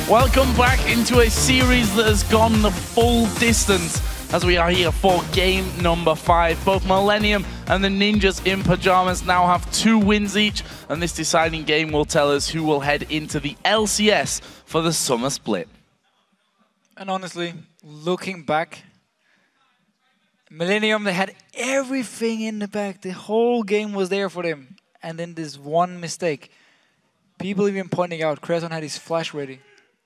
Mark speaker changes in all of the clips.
Speaker 1: Welcome back into a series that has gone the full distance as we are here for game number 5. Both Millennium and the Ninjas in Pajamas now have 2 wins each, and this deciding game will tell us who will head into the LCS for the summer split.
Speaker 2: And honestly, looking back, Millennium, they had everything in the back. The whole game was there for them. And then this one mistake. People even pointing out, Kreaton had his flash ready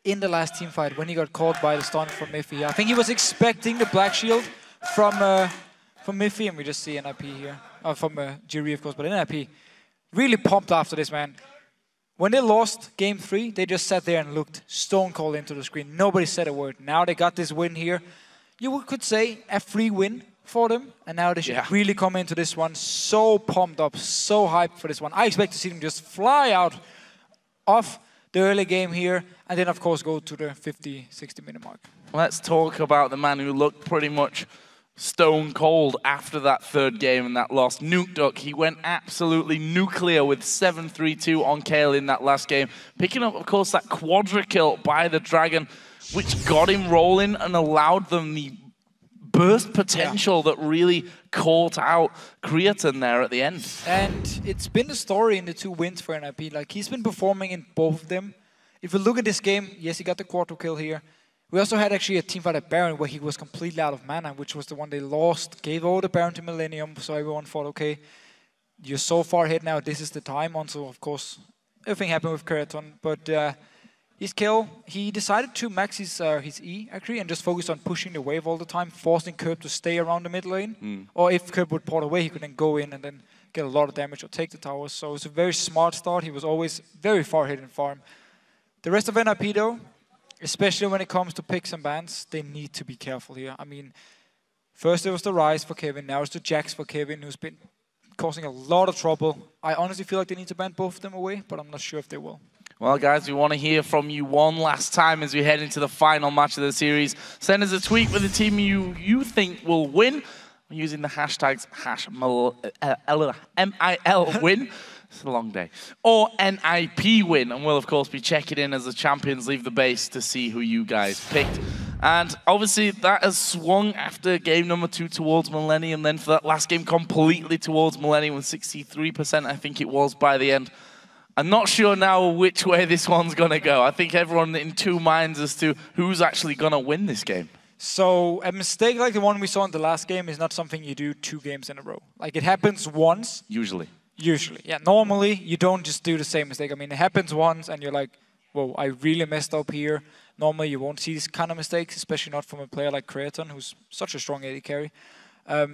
Speaker 2: in the last team fight when he got caught by the stun from Miffy. I think he was expecting the black shield from Miffy, and we just see NIP here. From Jiri, of course, but NIP really pumped after this, man. When they lost game 3, they just sat there and looked stone cold into the screen. Nobody said a word. Now they got this win here. You could say a free win for them, and now they should really come into this one so pumped up, so hyped for this one. I expect to see them just fly out of the early game here, and then of course go to the 50-60 minute mark.
Speaker 1: Let's talk about the man who looked pretty much stone cold after that 3rd game and that loss. Nukeduck, he went absolutely nuclear with 7-3-2 on Kayle in that last game, picking up of course that quadra kill by the Dragon, which got him rolling and allowed them the burst potential that really caught out Kreaton there at the end.
Speaker 2: And it's been the story in the 2 wins for NIP. Like, he's been performing in both of them. If you look at this game, yes, he got the quarter kill here. We also had actually a teamfight at Baron where he was completely out of mana, which was the one they lost. Gave over the Baron to Millennium, so everyone thought, okay, you're so far ahead now, this is the time. Until, of course, everything happened with Kreaton. But his kill, he decided to max his E, actually, and just focus on pushing the wave all the time, forcing Curb to stay around the mid lane. Or if Curb would port away, he could then go in and then get a lot of damage or take the towers. So it's a very smart start. He was always very far ahead in farm. The rest of NIP, though, especially when it comes to picks and bans, they need to be careful here. I mean, first it was the Ryze for Kevin, now it's the Jax for Kevin, who's been causing a lot of trouble. I honestly feel like they need to ban both of them away, but I'm not sure if they will.
Speaker 1: Well, guys, we want to hear from you one last time as we head into the final match of the series. Send us a tweet with the team you think will win using the hashtags MIL win. It's a long day. Or NIP win. And we'll, of course, be checking in as the champions leave the base to see who you guys picked. And obviously, that has swung after game number 2 towards Millennium. Then for that last game, completely towards Millennium with 63%, I think it was, by the end. I'm not sure now which way this one's going to go. I think everyone in 2 minds as to who's actually going to win this game.
Speaker 2: So a mistake like the one we saw in the last game is not something you do 2 games in a row. Like, it happens once.
Speaker 1: Usually.
Speaker 2: Yeah. Normally, you don't just do the same mistake. I mean, it happens once and you're like, whoa, I really messed up here. Normally, you won't see these kind of mistakes, especially not from a player like Kreaton, who's such a strong AD carry.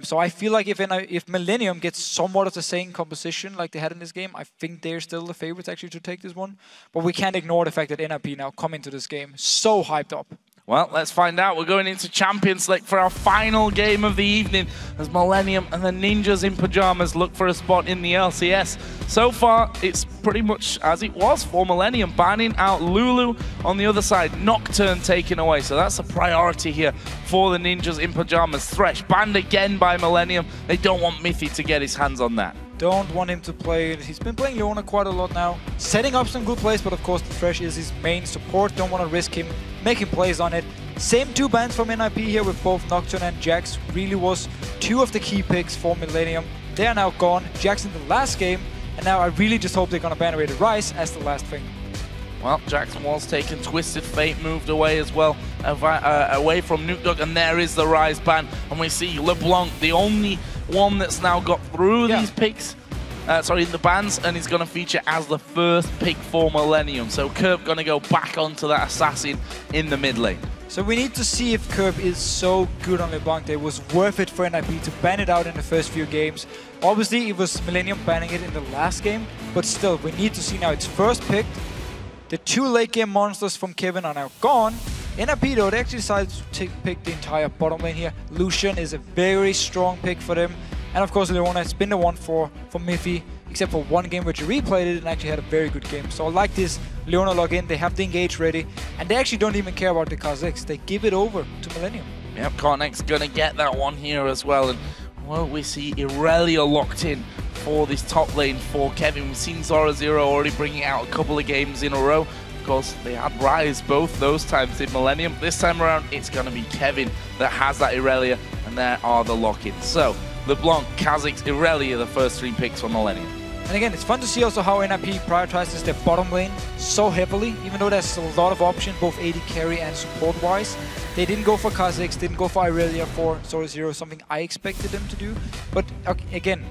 Speaker 2: So I feel like if Millennium gets somewhat of the same composition like they had in this game, I think they're still the favorites actually to take this one. But we can't ignore the fact that NIP now come into this game so hyped up.
Speaker 1: Well, let's find out. We're going into Champions Select for our final game of the evening as Millennium and the Ninjas in Pajamas look for a spot in the LCS. So far, it's pretty much as it was for Millennium, banning out Lulu. On the other side, Nocturne taken away. So that's a priority here for the Ninjas in Pajamas. Thresh banned again by Millennium. They don't want Miffy to get his hands on that.
Speaker 2: Don't want him to play it. He's been playing Leona quite a lot now. Setting up some good plays, but of course the Thresh is his main support. Don't want to risk him making plays on it. Same 2 bans from NIP here with both Nocturne and Jax. Really was 2 of the key picks for Millennium. They are now gone. Jax in the last game. And now I really just hope they're going to ban away the Ryze as the last thing.
Speaker 1: Well, Jackson was taken. Twisted Fate moved away as well, away from Nukeduck, and there is the Ryze ban. And we see LeBlanc, the only one that's now got through these picks, the bans, and he's going to feature as the first pick for Millennium. So Curb going to go back onto that Assassin in the mid lane.
Speaker 2: So we need to see if Curb is so good on LeBlanc that it was worth it for NIP to ban it out in the first few games. Obviously, it was Millennium banning it in the last game, but still, we need to see now it's first picked. The 2 late game monsters from Kevin are now gone. NIP, though, they actually decided to pick the entire bottom lane here. Lucian is a very strong pick for them. And of course, Leona has been the one for Miffy, except for 1 game where she replayed it and actually had a very good game. So I like this Leona login. They have the engage ready, and they actually don't even care about the Kha'Zix. They give it over to Millennium.
Speaker 1: Yep, Cornex going to get that one here as well. And well, we see Irelia locked in for this top lane for Kevin. We've seen Zora Zero already bringing out a couple of games in a row. course, they had Rise both those times in Millennium. This time around, it's going to be Kevin that has that Irelia, and there are the lock-ins. So, LeBlanc, Kha'Zix, Irelia, the first 3 picks for Millennium.
Speaker 2: And again, it's fun to see also how NIP prioritizes their bottom lane so heavily, even though there's a lot of options, both AD carry and support-wise. They didn't go for Kha'Zix, didn't go for Irelia for Sora-Zero, something I expected them to do. But again,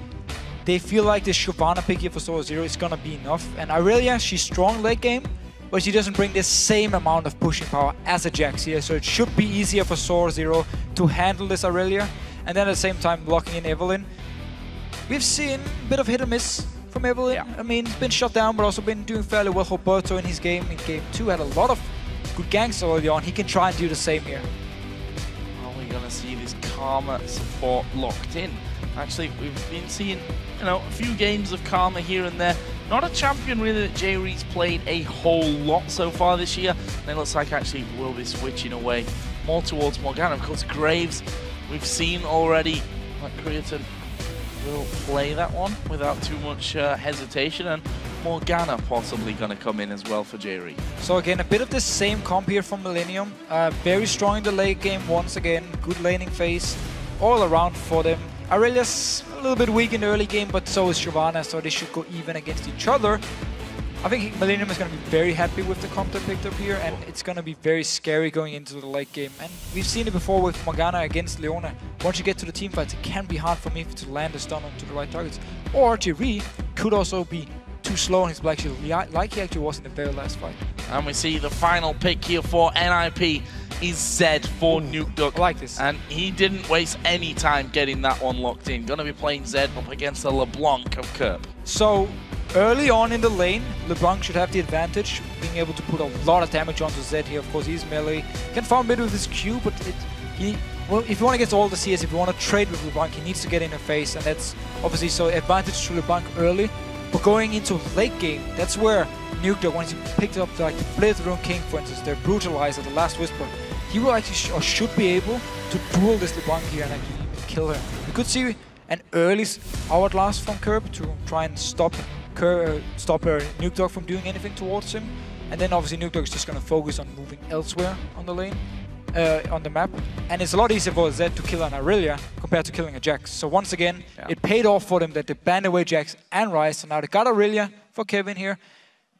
Speaker 2: they feel like this Shyvana pick here for Sora-Zero is gonna be enough. And Irelia, she's strong late game, but she doesn't bring the same amount of pushing power as a Jax here. So it should be easier for Sora-Zero to handle this Irelia. And then at the same time, blocking in Evelynn. We've seen a bit of hit or miss from Evelynn.
Speaker 1: Yeah.
Speaker 2: I mean, he's been shut down, but also been doing fairly well. Roberto in his game, in game 2, had a lot of good ganks early on. He can try and do the same here.
Speaker 1: Are we going to see this Karma support locked in? Actually, we've been seeing, a few games of Karma here and there. Not a champion really that J-Ree's played a whole lot so far this year. And it looks like actually will be switching away more towards Morgana. Of course, Graves, we've seen already that Creatine will play that one without too much hesitation, and Morgana possibly going to come in as well for J-Ree.
Speaker 2: So again, a bit of the same comp here from Millennium. Very strong in the late game once again. Good laning phase all around for them. Irelia's a little bit weak in the early game, but so is Shyvana, so they should go even against each other. I think Millennium is going to be very happy with the comp they picked up here, and it's going to be very scary going into the late game. And we've seen it before with Morgana against Leona. Once you get to the team fights, it can be hard for me to land a stun onto the right targets. Or J-Ree could also be too slow on his Black Shield, like he actually was in the very last fight.
Speaker 1: And we see the final pick here for NIP is Zed for Nukeduck.
Speaker 2: I like this.
Speaker 1: And he didn't waste any time getting that one locked in. Gonna be playing Zed up against the LeBlanc of Kerp.
Speaker 2: So, early on in the lane, LeBlanc should have the advantage, being able to put a lot of damage onto Zed here. Of course, he's melee. Can farm mid with his Q, but well, if you want to get all the CS, if you want to trade with LeBlanc, he needs to get in her face, and that's obviously so advantage to LeBlanc early. But going into late game, that's where Nukeduck, once he picked up like the Blade Rune King, for instance, their Brutalizer, the Last Whisper, he will actually or should be able to duel this LeBlanc here and actually kill her. We could see an early Hourglass from Kerp to try and stop Nukeduck from doing anything towards him. And then obviously Nukeduck is just going to focus on moving elsewhere on the lane, on the map. And it's a lot easier for Zed to kill an Irelia compared to killing a Jax. So once again, it paid off for them that they banned away Jax and Ryze. So now they got Irelia for Kevin here.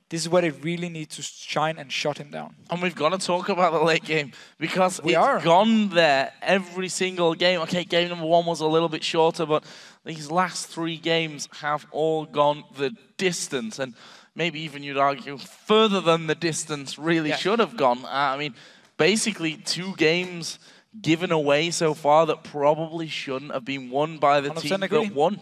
Speaker 2: This is where they really need to shine and shut him down.
Speaker 1: And we've got to talk about the late game because it's gone there every single game. Okay, game number 1 was a little bit shorter, but these last 3 games have all gone the distance. And maybe even you'd argue further than the distance really should have gone. I mean, basically 2 games given away so far that probably shouldn't have been won by the team that won.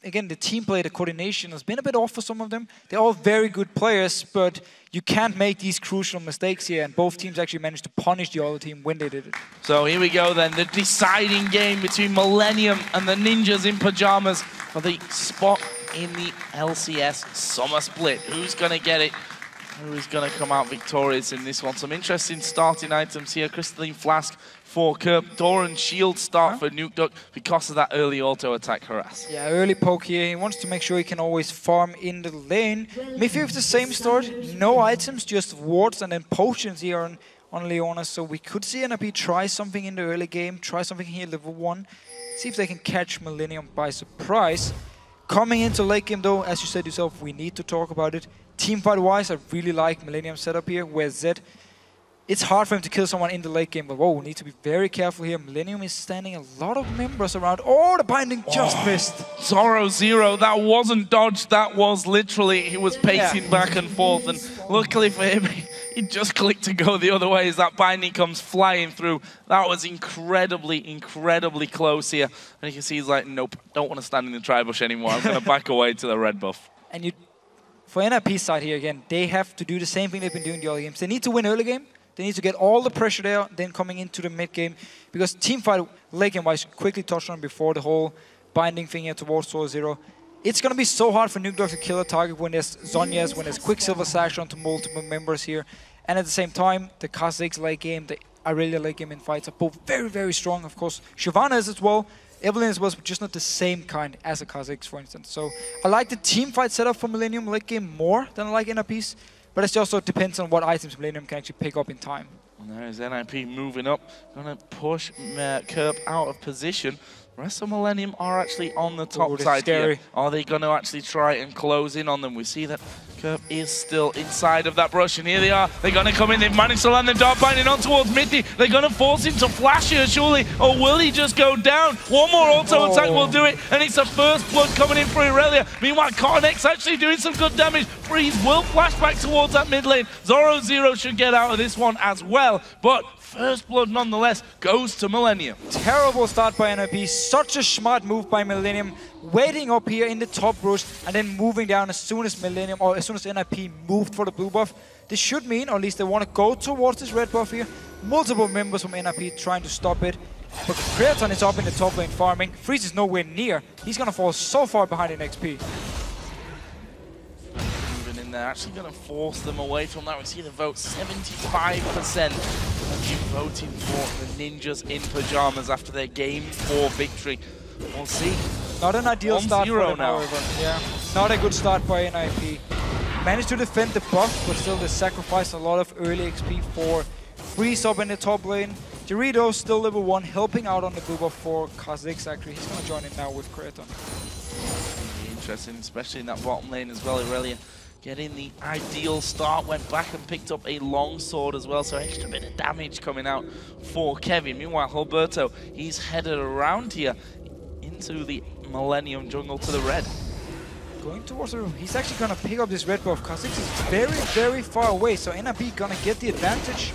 Speaker 2: Again, the team play, the coordination has been a bit off for some of them. They're all very good players, but you can't make these crucial mistakes here, and both teams actually managed to punish the other team when they did it.
Speaker 1: So here we go then, the deciding game between Millennium and the Ninjas in Pajamas for the spot in the LCS Summer Split. Who's going to get it? Who's going to come out victorious in this one? Some interesting starting items here. Crystalline Flask for Kerp. Doran Shield start for Nukeduck because of that early auto attack harass.
Speaker 2: Yeah, early poke here. He wants to make sure he can always farm in the lane. Miffy with the same start. No items, just wards and then potions here on Leona. So we could see NIP try something in the early game. Try something here level 1. See if they can catch Millennium by surprise. Coming into late game though, as you said yourself, we need to talk about it. Teamfight-wise, I really like Millennium's setup here, where Zed, it's hard for him to kill someone in the late game, but whoa, we need to be very careful here. Millennium is standing a lot of members around. Oh, the binding just missed.
Speaker 1: Sora-Zero, that wasn't dodged, that was literally, he was pacing back and forth, and luckily for him, he just clicked to go the other way as that binding comes flying through. That was incredibly, incredibly close here. And you can see he's like, nope, don't want to stand in the tri-bush anymore. I'm going to back away to the red buff.
Speaker 2: And for NIP's side here again, they have to do the same thing they've been doing the early games. They need to win early game. They need to get all the pressure there, then coming into the mid game. Because teamfight, late game wise, quickly touched on before the whole binding thing here towards Sora-Zero. It's going to be so hard for Nukeduck to kill a target when there's Zhonya's, when there's Quicksilver Sash onto multiple members here. And at the same time, the Kha'Zix late game, the Irelia late game in fights are both very, very strong. Of course, Shyvana is as well. Evelynn as well, but just not the same kind as a Kha'Zix, for instance. So I like the team fight setup for Millennium late game more than I like NIP's. but it also depends on what items Millennium can actually pick up in time.
Speaker 1: And there's NIP moving up, gonna push Kerp out of position. The rest of Millennium are actually on the top side here. Are they going to actually try and close in on them? We see that Kerp is still inside of that brush, and here they are. They're going to come in. They've managed to land the dart binding on towards Mithy. They're going to force him to flash here, surely. Or will he just go down? One more auto attack will do it, and it's a first blood coming in for Irelia. Meanwhile, Cottonx actually doing some good damage. Freeze will flash back towards that mid lane. Zoro0 should get out of this one as well, but first blood nonetheless goes to Millennium.
Speaker 2: Terrible start by NIP. Such a smart move by Millennium. Waiting up here in the top brush and then moving down as soon as Millennium, or as soon as NIP moved for the blue buff. This should mean, or at least they want to go towards this red buff here. Multiple members from NIP trying to stop it. But Creaton is up in the top lane farming. Freeze is nowhere near. He's going to fall so far behind in XP.
Speaker 1: They're actually going to force them away from that. We see the vote 75% of you voting for the Ninjas in Pajamas after their Game 4 victory. We'll see.
Speaker 2: Not an ideal start for them, however. Yeah, not a good start by NIP. Managed to defend the buff, but still they sacrificed a lot of early XP for Freeze up in the top lane. Dorito still level 1, helping out on the blue buff for Kha'Zix actually. He's going to join in now with Creaton.
Speaker 1: Interesting, especially in that bottom lane as well, Irelia. Getting the ideal start, went back and picked up a long sword as well, so extra bit of damage coming out for Kevin. Meanwhile, Alberto, he's headed around here into the Millennium jungle to the red.
Speaker 2: Going towards the room, he's actually going to pick up this red buff. Kha'Zix is very, very far away, so NIP going to get the advantage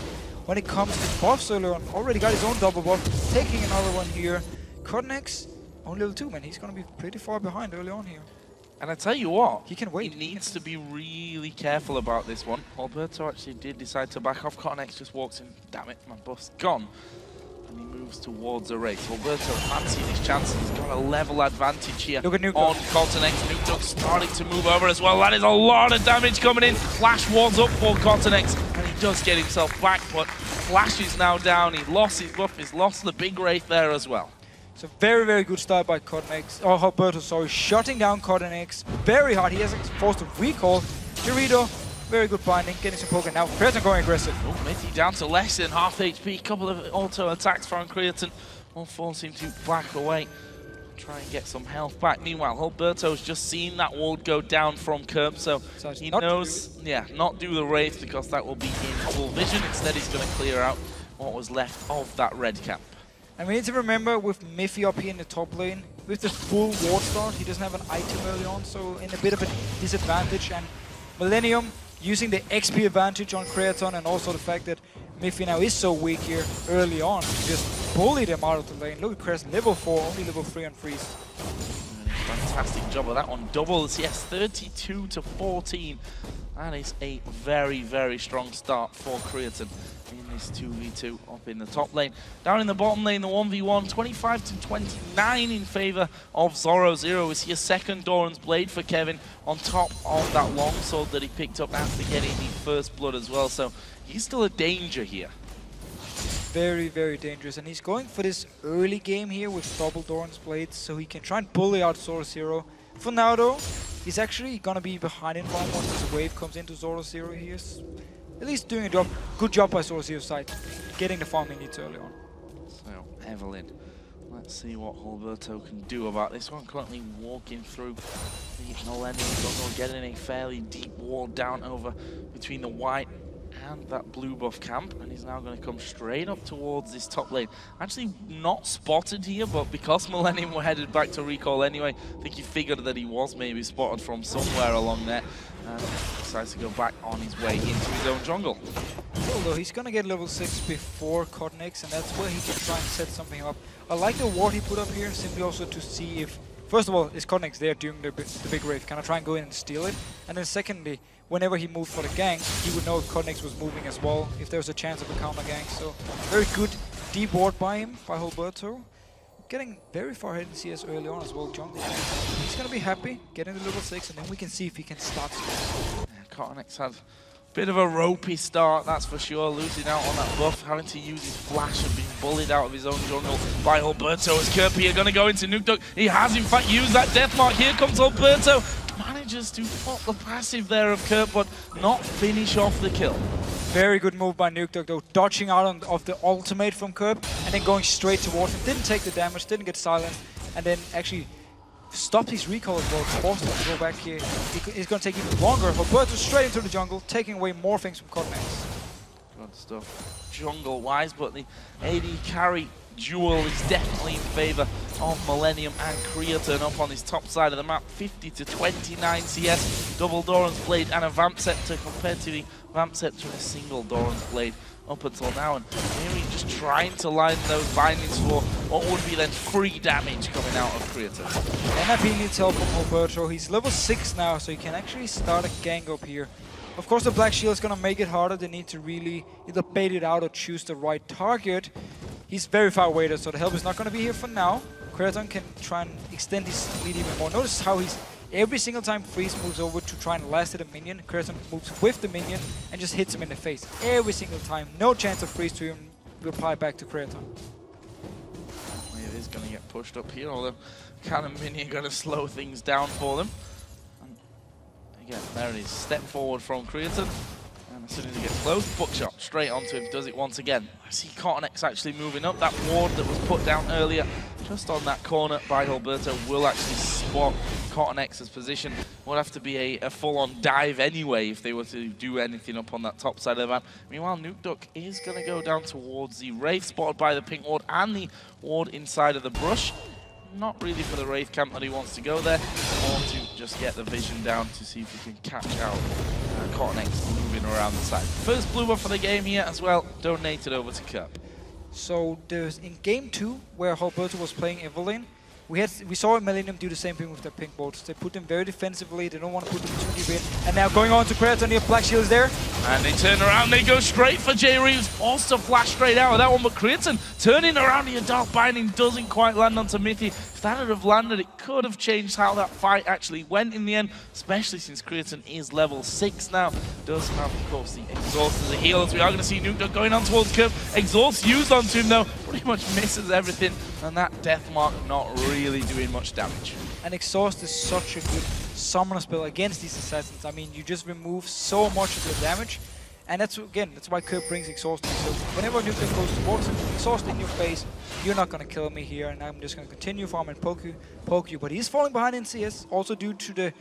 Speaker 2: when it comes to buffs earlier on. Already got his own double buff, taking another one here. Cottonx, only level 2, man. He's going to be pretty far behind early on here.
Speaker 1: And I tell you what,
Speaker 2: he can wait.
Speaker 1: He needs to be really careful about this one. Alberto actually did decide to back off. Cottonx just walks in. Damn it, my buff's gone. And he moves towards a race. Alberto fancying his chances. He's got a level advantage here on Cottonx. Nukeduck starting to move over as well. That is a lot of damage coming in. Flash walls up for Cottonx. And he does get himself back, but Flash is now down. He lost his buff. He's lost the big wraith there as well.
Speaker 2: So very, very good start by Cottonx. Oh, Alberto, sorry. Shutting down Cottonx very hard. He has forced a recall. Dorito, very good binding. Getting some poker now. Creaton going aggressive.
Speaker 1: Oh, Mithy down to less than half HP. Couple of auto attacks from Creaton will force him to back away. Try and get some health back. Meanwhile, Alberto's just seen that ward go down from Kerp, so he knows, not do the Wraith because that will be in full vision. Instead, he's going to clear out what was left of that red camp.
Speaker 2: And we need to remember with Miffy up here in the top lane, with the full ward start, he doesn't have an item early on, so in a bit of a disadvantage. And Millennium using the XP advantage on Creaton, and also the fact that Miffy now is so weak here early on, just bullied him out of the lane. Look at Creaton, level 4, only level 3 on Freeze.
Speaker 1: Fantastic job of that one. Doubles, yes, 32 to 14. That is a very, very strong start for Creaton in this 2v2 up in the top lane. Down in the bottom lane, the 1v1, 25 to 29 in favor of Zoro0. We see a second Doran's Blade for Kevin on top of that longsword that he picked up after getting the first blood as well. So he's still a danger here.
Speaker 2: Very, very dangerous. And he's going for this early game here with double Doran's Blade, so he can try and bully out Zoro0. For now, though, he's actually going to be behind in farm once this wave comes into Zoro0. He is at least doing a good job by Zoro0's side, getting the farm he needs early on.
Speaker 1: So, Evelyn, let's see what Alberto can do about this one. Currently walking through the Millennium jungle, getting a fairly deep wall down over between the white and that blue buff camp, and he's now going to come straight up towards this top lane. Actually not spotted here, but because Millennium were headed back to recall anyway, I think he figured that he was maybe spotted from somewhere along there, and decides to go back on his way into his own jungle.
Speaker 2: Although he's going to get level 6 before Cottonx, and that's where he can try and set something up. I like the ward he put up here, simply also to see if, first of all, is Cottonx there during the big wave? Can I try and go in and steal it? And then secondly, whenever he moved for the gank, he would know if Cottonx was moving as well, if there was a chance of a counter gank. So very good deep ward by him, by Alberto. Getting very far ahead in CS early on as well, jungle. He's going to be happy, getting the level 6, and then we can see if he can start.
Speaker 1: Cottonx had a bit of a ropey start, that's for sure, losing out on that buff, having to use his flash and being bullied out of his own jungle by Alberto. As Kerp here going to go into Nukeduck. He has in fact used that death mark. Here comes Alberto. manages to pop the passive there of Kurt, but not finish off the kill.
Speaker 2: Very good move by Nukeduck though, dodging out of the ultimate from Curb and then going straight towards him. Didn't take the damage, didn't get silenced, and then actually stopped his recall as well, forced him to go back here. It's going to take even longer. Roberto straight into the jungle, taking away more things from Cotton-X.
Speaker 1: Good stuff jungle-wise, but the AD carry duel is definitely in favor of Millennium and Creaturn up on his top side of the map. 50 to 29 CS, double Doran's Blade and a Vamp Scepter compared to the Vamp Scepter and a single Doran's Blade up until now. And here he's just trying to line those bindings for what would be then free damage coming out of Creaturn.
Speaker 2: NIP needs help from Roberto. He's level 6 now, so he can actually start a gang up here. Of course, the Black Shield is going to make it harder. They need to really either bait it out or choose the right target. He's very far away though, so the help is not going to be here for now. Creaturn can try and extend his lead even more. Notice how he's every single time Freeze moves over to try and last hit a minion, Creaturn moves with the minion and just hits him in the face. Every single time. No chance of Freeze to even reply back to Creaturn.
Speaker 1: It is going to get pushed up here, although Cannon Minion going to slow things down for them. And again, there it is. Step forward from Creaturn. And as soon as he gets close, Buckshot straight onto him, does it once again. I see Cotton-X actually moving up. That ward that was put down earlier, just on that corner by Alberto, will actually spot Cotton-X's position. Would have to be a full-on dive anyway if they were to do anything up on that top side of the map. Meanwhile, Nukeduck is going to go down towards the Wraith, spotted by the pink ward and the ward inside of the brush. Not really for the Wraith camp that he wants to go there, or to just get the vision down to see if he can catch out Cotton-X moving around the side. First blue buff for the game here as well, donated over to Cup.
Speaker 2: So there's in game 2, where Alberto was playing Evelyn, we saw Millennium do the same thing with their pink bolts. They put them very defensively, they don't want to put them too deep in. And now going on to Creaturn here, Black Shield is there. And
Speaker 1: they turn around, they go straight for Jay Reeves, forced to flash straight out of that one, but Creaturn turning around here, Dark Binding doesn't quite land onto Mithy. If that had have landed, it could have changed how that fight actually went in the end, especially since Creaturn is level 6 now. Does have, of course, the Exhaust as a heal, as we are going to see Nukeduck going on towards Curve. Exhaust used onto him though, pretty much misses everything, and that Death Mark not really doing much damage.
Speaker 2: And Exhaust is such a good summoner spell against these assassins. I mean, you just remove so much of the damage, and that's why Curve brings Exhaust in. So whenever Nukeduck goes towards him, Exhaust in your face, you're not going to kill me here, and I'm just going to continue farm and poke you. But he's falling behind in CS, also due to the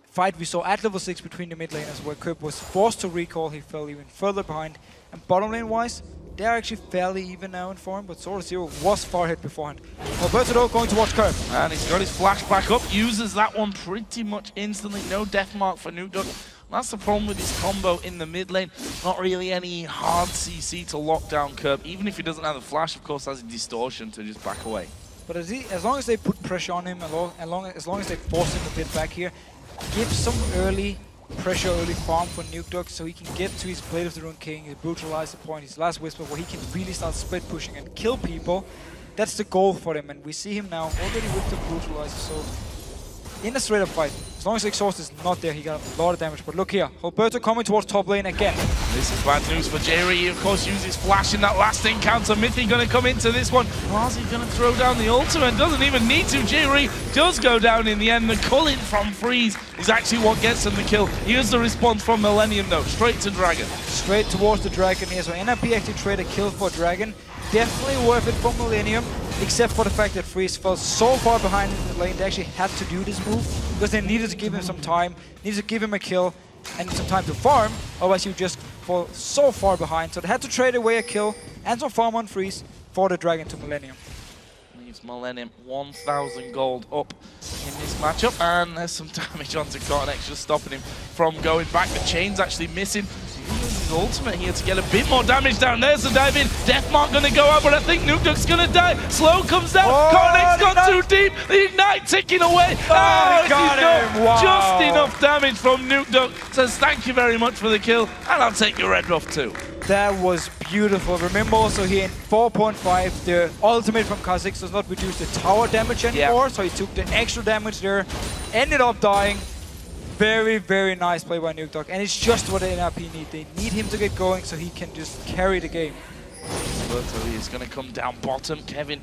Speaker 2: fight we saw at level 6 between the mid laners, where Curve was forced to recall, he fell even further behind. And bottom lane wise, they're actually fairly even now in form, but Sword Zero was far ahead beforehand. Alberto though going towards Curve.
Speaker 1: And he's got his flash back up, uses that one pretty much instantly. No death mark for Nukeduck. That's the problem with his combo in the mid lane. Not really any hard CC to lock down Curve. Even if he doesn't have the flash, of course, has a distortion to just back away.
Speaker 2: But as long as they put pressure on him, as long as they force him a bit back here, give some early pressure, early farm for Nukeduck so he can get to his Blade of the Ruined King, his Brutalizer point, his last Whisper, where he can really start split pushing and kill people. That's the goal for him, and we see him now already with the Brutalizer, so in a straight up fight. As long as the Exhaust is not there, he got a lot of damage. But look here, Alberto coming towards top lane again.
Speaker 1: This is bad news for Jerry. He, of course, uses Flash in that last encounter. Mithy going to come into this one. How's he going to throw down the ultimate? Doesn't even need to. Jerry does go down in the end. The culling from Freeze is actually what gets him the kill. Here's the response from Millennium, though. Straight to Dragon.
Speaker 2: Straight towards the Dragon here. So NIP actually trade a kill for Dragon. Definitely worth it for Millennium, except for the fact that Freeze fell so far behind in the lane. They actually had to do this move because they needed to give him some time, needed to give him a kill and some time to farm, otherwise he would just fall so far behind. So they had to trade away a kill and some farm on Freeze for the Dragon to Millennium.
Speaker 1: Leaves Millennium 1,000 gold up in this matchup, and there's some damage onto Cotton-X, just stopping him from going back. The chain's actually missing. He uses his ultimate here to get a bit more damage down. There's the dive in. Deathmark gonna go out, but I think Nukeduck's gonna die. Slow comes down. Cotton-X got too deep. The Ignite ticking away.
Speaker 2: He got him. Wow.
Speaker 1: Just enough damage from Nukeduck. Says thank you very much for the kill, and I'll take your red buff too.
Speaker 2: That was beautiful. Remember also here in 4.5, the ultimate from Kha'Zix does not reduce the tower damage anymore, so he took the extra damage there, ended up dying. Very, very nice play by Nukeduck, and it's just what the NIP need. They need him to get going so he can just carry the game.
Speaker 1: Alberto is going to come down bottom. Kevin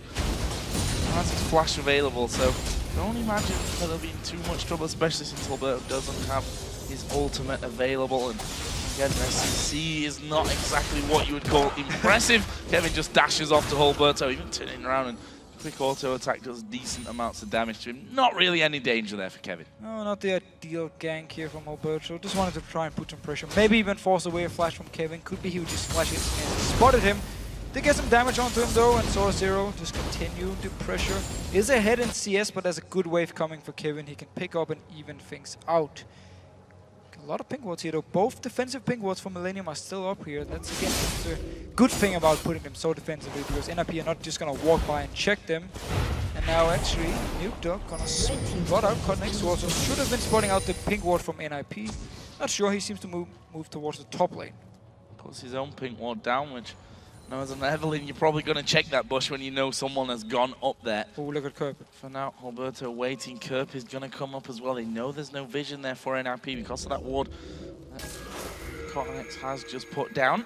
Speaker 1: has his flash available, so Don't imagine that they'll be in too much trouble, especially since Alberto doesn't have his ultimate available. And again, SCC is not exactly what you would call impressive. Kevin just dashes off to Alberto, even turning around, and quick auto attack does decent amounts of damage to him. Not really any danger there for Kevin.
Speaker 2: No, not the ideal gank here from Alberto. Just wanted to try and put some pressure. Maybe even force away a flash from Kevin. Could be he would just flash it and spotted him. Did get some damage onto him though, and Sora-Zero just continue the pressure. Is ahead in CS, but there's a good wave coming for Kevin. He can pick up and even things out. A lot of pink wards here though. Both defensive pink wards for Millennium are still up here. That's again the good thing about putting them so defensively, because NIP are not just gonna walk by and check them. And now actually, Nukeduck gonna spot out Cotnex, who also should have been spotting out the pink ward from NIP. Not sure, he seems to move towards the top lane.
Speaker 1: Puts his own pink ward down, which, now as an Evelyn, you're probably going to check that bush when you know someone has gone up there.
Speaker 2: Oh, look at Kerp.
Speaker 1: For now, Alberto waiting. Kerp is going to come up as well. They know there's no vision there for NIP because of that ward that Cotnex has just put down.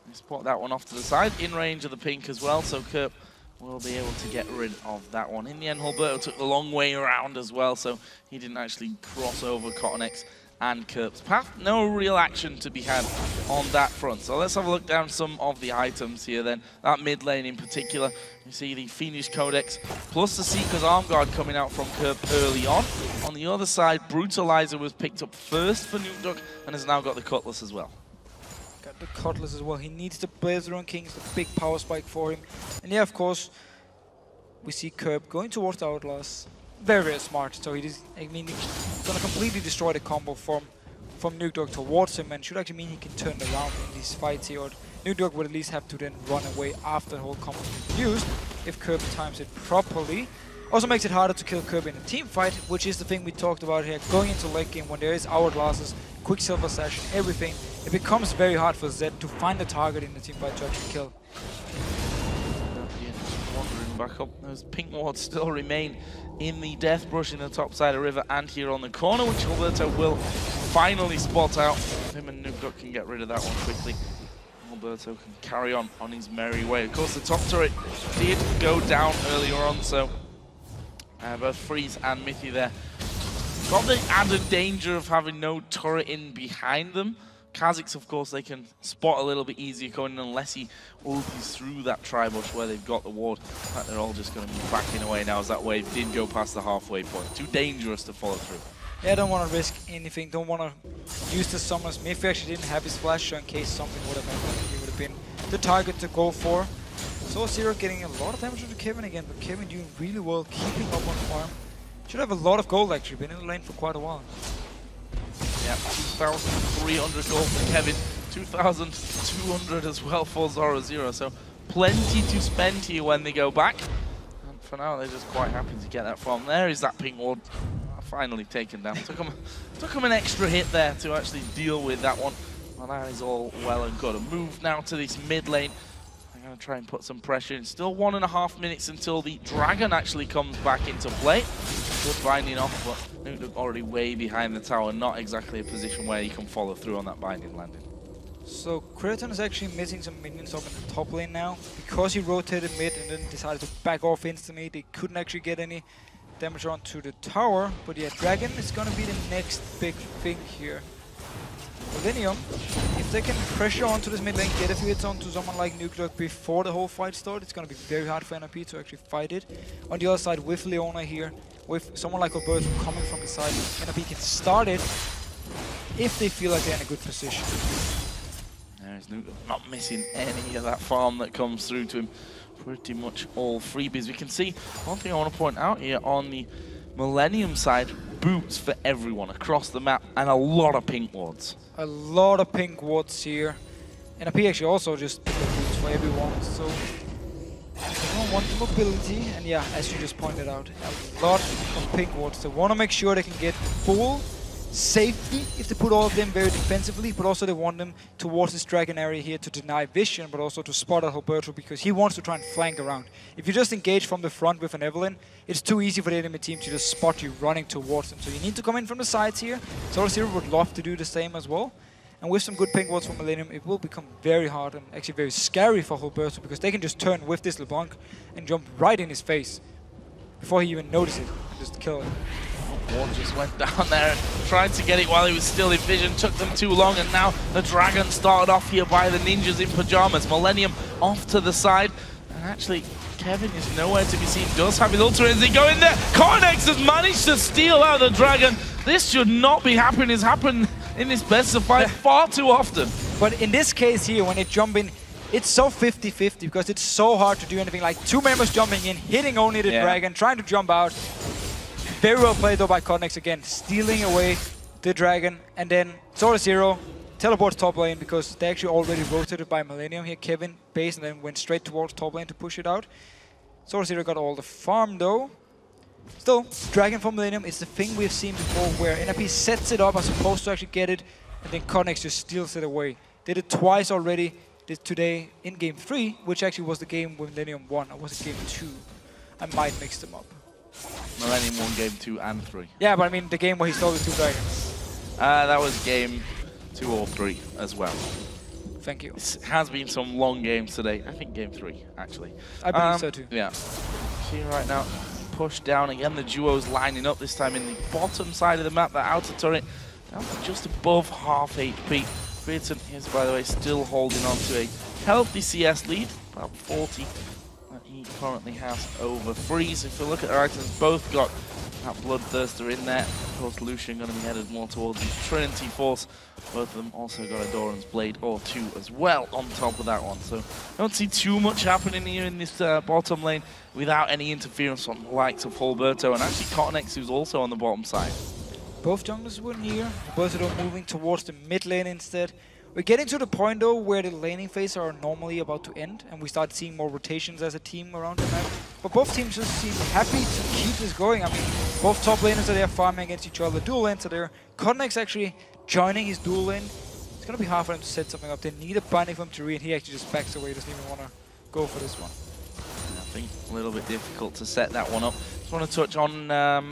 Speaker 1: They spot that one off to the side, in range of the pink as well, so Kerp will be able to get rid of that one. In the end, Alberto took the long way around as well, so he didn't actually cross over Cotnex and Kerp's path. No real action to be had on that front. So let's have a look down some of the items here then. That mid lane in particular, you see the Fiendish Codex plus the Seeker's Arm Guard coming out from Kerp early on. On the other side, Brutalizer was picked up first for Nukeduck and has now got the Cutlass as well.
Speaker 2: Got the Cutlass as well. He needs the Blazerun Kings, the big power spike for him. And yeah, of course, we see Kerp going towards the Outlaws. Very, very smart. So he's going to completely destroy the combo from Nukeduck towards him, and should actually mean he can turn around in these fights here. Or Nukeduck would at least have to then run away after the whole combo is used if Kerp times it properly. Also makes it harder to kill Kerp in a team fight, which is the thing we talked about here. Going into late game when there is hourglasses, Quicksilver Sash, everything, it becomes very hard for Zed to find the target in the team fight to actually kill.
Speaker 1: Wandering back up, those pink wards still remain in the Death Brush in the top side of River and here on the corner, which Alberto will finally spot out. Him and Nukeduck can get rid of that one quickly. Alberto can carry on his merry way. Of course, the top turret did go down earlier on, so both Freeze and Mithy there got the added danger of having no turret in behind them. Kha'Zix, of course, they can spot a little bit easier going unless he ultis through that tri-bush where they've got the ward. But they're all just going to be backing away now as that wave did go past the halfway point. Too dangerous to follow through.
Speaker 2: Yeah, I don't want to risk anything. Don't want to use the summons. Mithy actually didn't have his flash, so in case something would have happened, he would have been the target to go for. Sora-Zero getting a lot of damage to Kevin again, but Kevin doing really well, keeping up on farm. Should have a lot of gold actually, been in the lane for quite a while.
Speaker 1: Yeah, 2,300 gold for Kevin, 2,200 as well for Sora-Zero, so plenty to spend here when they go back. And for now, they're just quite happy to get that from. There is that pink ward finally taken down. Took him an extra hit there to actually deal with that one. Well, that is all well and good. A move now to this mid lane. I'm going to try and put some pressure in. Still 1.5 minutes until the Dragon actually comes back into play. Good binding off, but Nukeduck already way behind the tower. Not exactly a position where he can follow through on that binding landing.
Speaker 2: So Kraton is actually missing some minions up in the top lane now. Because he rotated mid and then decided to back off instantly, they couldn't actually get any damage onto the tower. But yeah, Dragon is going to be the next big thing here. Millennium, if they can pressure onto this mid lane, get a few hits onto someone like Nukeduck before the whole fight starts, it's going to be very hard for NIP to actually fight it. On the other side, with Leona here, with someone like Alberto coming from the side, NIP can start it if they feel like they're in a good position.
Speaker 1: There's Nukeduck not missing any of that farm that comes through to him. Pretty much all freebies. We can see, one thing I want to point out here on the Millennium side, boots for everyone across the map and a lot of pink wards.
Speaker 2: A lot of pink wards here. NIP actually also just picked up boots for everyone, so everyone wants the mobility, and yeah, as you just pointed out, a lot of pink wards. They want to make sure they can get full safety if they put all of them very defensively, but also they want them towards this Dragon area here to deny vision, but also to spot out Alberto because he wants to try and flank around. If you just engage from the front with an Evelyn, it's too easy for the enemy team to just spot you running towards them. So you need to come in from the sides here. Sora-Zero would love to do the same as well. And with some good pink wards from Millennium, it will become very hard and actually very scary for Alberto because they can just turn with this LeBlanc and jump right in his face before he even notices it. and just kill it.
Speaker 1: Ward just went down there and tried to get it while he was still in vision. Took them too long, and now the Dragon started off here by the ninjas in pajamas. Millennium off to the side, and actually Kevin is nowhere to be seen. Does have his ultimate as he go in there. Cornex has managed to steal out the Dragon. This should not be happening. It's happened in this best of five far too often.
Speaker 2: But in this case here, when they jump in, it's so 50-50 because it's so hard to do anything. Like 2 members jumping in, hitting only the Dragon, trying to jump out. Very well played though by Cornex again, stealing away the Dragon, and then Sword Zero teleports top lane because they actually already rotated by Millennium here. Kevin base and then went straight towards top lane to push it out. Sword Zero got all the farm though. Still, Dragon for Millennium is the thing we've seen before where NIP sets it up as opposed to actually get it, and then Cornex just steals it away. Did it twice already today in game 3, which actually was the game when Millennium won, or was it game 2? I might mix them up.
Speaker 1: Millennium won game 2 and 3.
Speaker 2: Yeah, but I mean the game where he stole the 2 dragons.
Speaker 1: That was game 2 or 3 as well.
Speaker 2: Thank you.
Speaker 1: It has been some long games today. I think game 3, actually.
Speaker 2: I believe so too.
Speaker 1: Yeah. See right now, push down again. The duo's lining up this time in the bottom side of the map. The outer turret down to just above half HP. Beardson is, by the way, still holding on to a healthy CS lead, about 40. He currently has over Freeze. If we look at their items, both got that Bloodthirster in there. Of course, Lucian going to be headed more towards the Trinity Force. Both of them also got a Doran's Blade or 2 as well on top of that one. So don't see too much happening here in this bottom lane without any interference from the likes of Holberto and actually Cottonex, who's also on the bottom side.
Speaker 2: Both junglers were near. Both of them moving towards the mid lane instead. We're getting to the point though where the laning phase are normally about to end and we start seeing more rotations as a team around the map. But both teams just seem happy to keep this going. I mean, both top laners are there farming against each other. Dual lanes are there. Cottonex actually joining his dual lane. It's going to be hard for them to set something up. They need a binding from Turi and he actually just backs away. He doesn't even want to go for this one.
Speaker 1: I think a little bit difficult to set that one up. Just want to touch on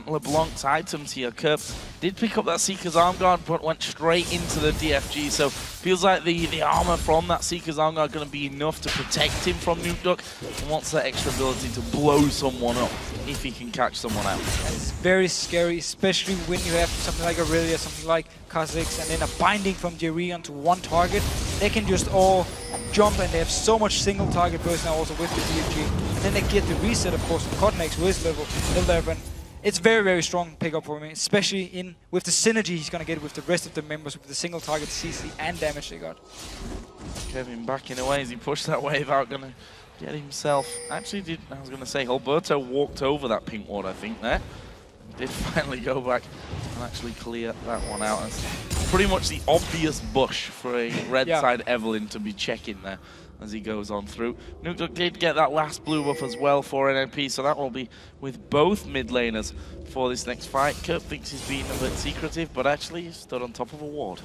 Speaker 1: LeBlanc's items here. Kerp did pick up that Seeker's Arm Guard, but went straight into the DFG. So feels like the armor from that Seeker's Arm Guard going to be enough to protect him from Nukeduck. And wants that extra ability to blow someone up if he can catch someone out.
Speaker 2: It's very scary, especially when you have something like Aurelia, something like Kha'Zix, and then a binding from Jerry onto one target. They can just all jump and they have so much single target burst now also with the DFG. And then they get the reset, of course, from Cottonex, who is level 11. It's very, very strong pickup for me, especially with the synergy he's going to get with the rest of the members with the single target CC and damage they got.
Speaker 1: Kevin backing away as he pushed that wave out, going to get himself. Actually, I was going to say, Alberto walked over that pink ward, I think, there. Did finally go back and actually clear that one out. It's pretty much the obvious bush for a red side Evelynn to be checking there as he goes on through. Nukeduck did get that last blue buff as well for NMP, so that will be with both mid laners for this next fight. Kerp thinks he's being a bit secretive, but actually he's stood on top of a ward.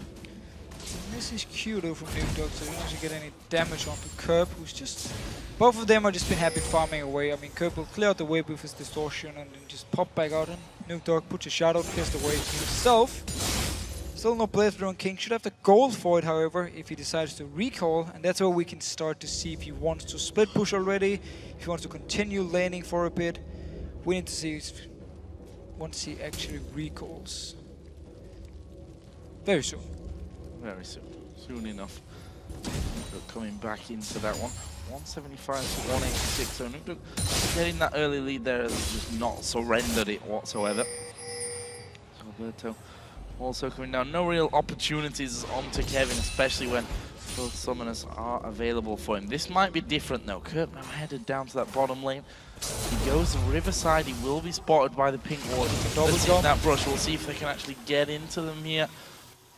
Speaker 2: This is Q though from Nukeduck, so he doesn't actually get any damage onto Kerp, who's just... Both of them are just been happy farming away. I mean, Kerp will clear out the wave with his distortion and then just pop back out, and Nukeduck puts a shadow, clears the wave himself. Still no Blade on King. Should have the gold for it, however, if he decides to recall, and that's where we can start to see if he wants to split push already, if he wants to continue laning for a bit. We need to see once he actually recalls. Very soon.
Speaker 1: Very soon. Soon enough. Nukeduck coming back into that one. 175 to 186, so Nukeduck getting that early lead there has just not surrendered it whatsoever. So Alberto also coming down. No real opportunities onto Kevin, especially when both summoners are available for him. This might be different though. Kerp now headed down to that bottom lane. He goes to Riverside. He will be spotted by the pink ward. Let's see that brush. We'll see if they can actually get into them here.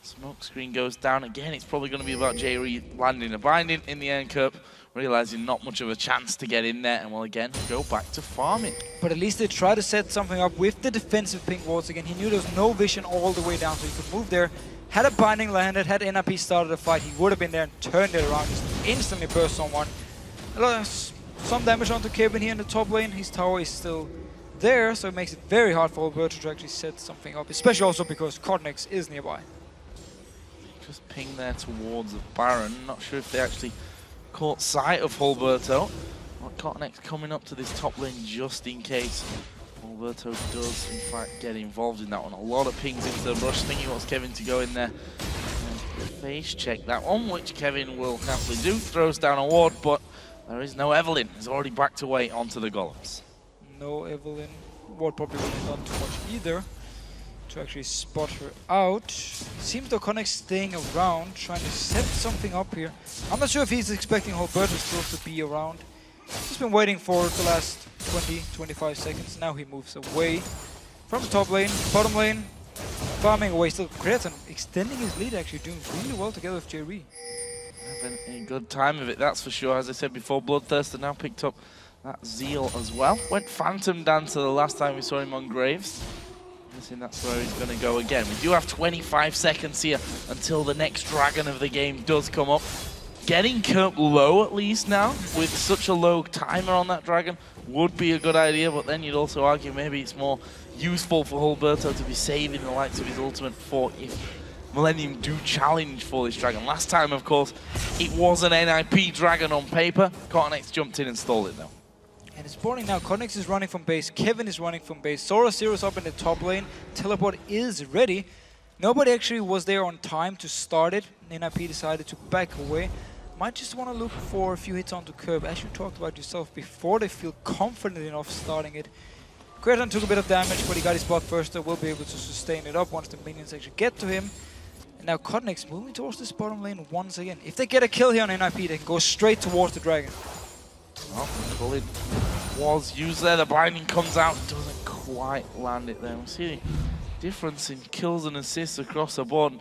Speaker 1: Smoke screen goes down again. It's probably going to be about Jerry landing a binding in the end. Kerp realizing not much of a chance to get in there and will again go back to farming.
Speaker 2: But at least they try to set something up with the defensive pink wards again. He knew there was no vision all the way down, so he could move there. Had a binding landed, had NRP started a fight, he would have been there and turned it around, just instantly burst someone. Some damage onto Kevin here in the top lane. His tower is still there, so it makes it very hard for Alberto to actually set something up, especially also because Cottonex is nearby.
Speaker 1: Just ping there towards the Baron. Not sure if they actually caught sight of Holberto. Cottonex coming up to this top lane just in case. Alberto does, in fact, get involved in that one. A lot of pings into the brush, thinking he wants Kevin to go in there. Face check that one, which Kevin will happily do. Throws down a ward, but there is no Evelynn. He's already backed away onto the golems.
Speaker 2: No Evelynn. Ward probably wouldn't have done too much either to actually spot her out. Seems the Connect staying around, trying to set something up here. I'm not sure if he's expecting Alberto still to be around. He's been waiting for the last 20-25 seconds. Now he moves away from the top lane, bottom lane, farming away. Still Kreaton extending his lead, actually doing really well together with Jerry.
Speaker 1: Having a good time of it, that's for sure. As I said before, Bloodthirster now picked up that Zeal as well. Went Phantom Dancer the last time we saw him on Graves. I think that's where he's going to go again. We do have 25 seconds here until the next Dragon of the game does come up. Getting Kerp low at least now, with such a low timer on that Dragon, would be a good idea, but then you'd also argue maybe it's more useful for Alberto to be saving the likes of his ultimate for if Millennium do challenge for this Dragon. Last time, of course, it was an NIP Dragon on paper. Cottonex jumped in and stole it, though.
Speaker 2: And it's spawning now. Cottonex is running from base. Kevin is running from base. Sora Zero's up in the top lane. Teleport is ready. Nobody actually was there on time to start it. NIP decided to back away. Might just want to look for a few hits onto Kerb, as you talked about yourself before they feel confident enough starting it. Kreaton took a bit of damage, but he got his buff first, so will be able to sustain it up once the minions actually get to him. And now Cottonex moving towards this bottom lane once again. If they get a kill here on NIP, they can go straight towards the Dragon.
Speaker 1: Well, the bullet was used there. The binding comes out, doesn't quite land it there. We see the difference in kills and assists across the board.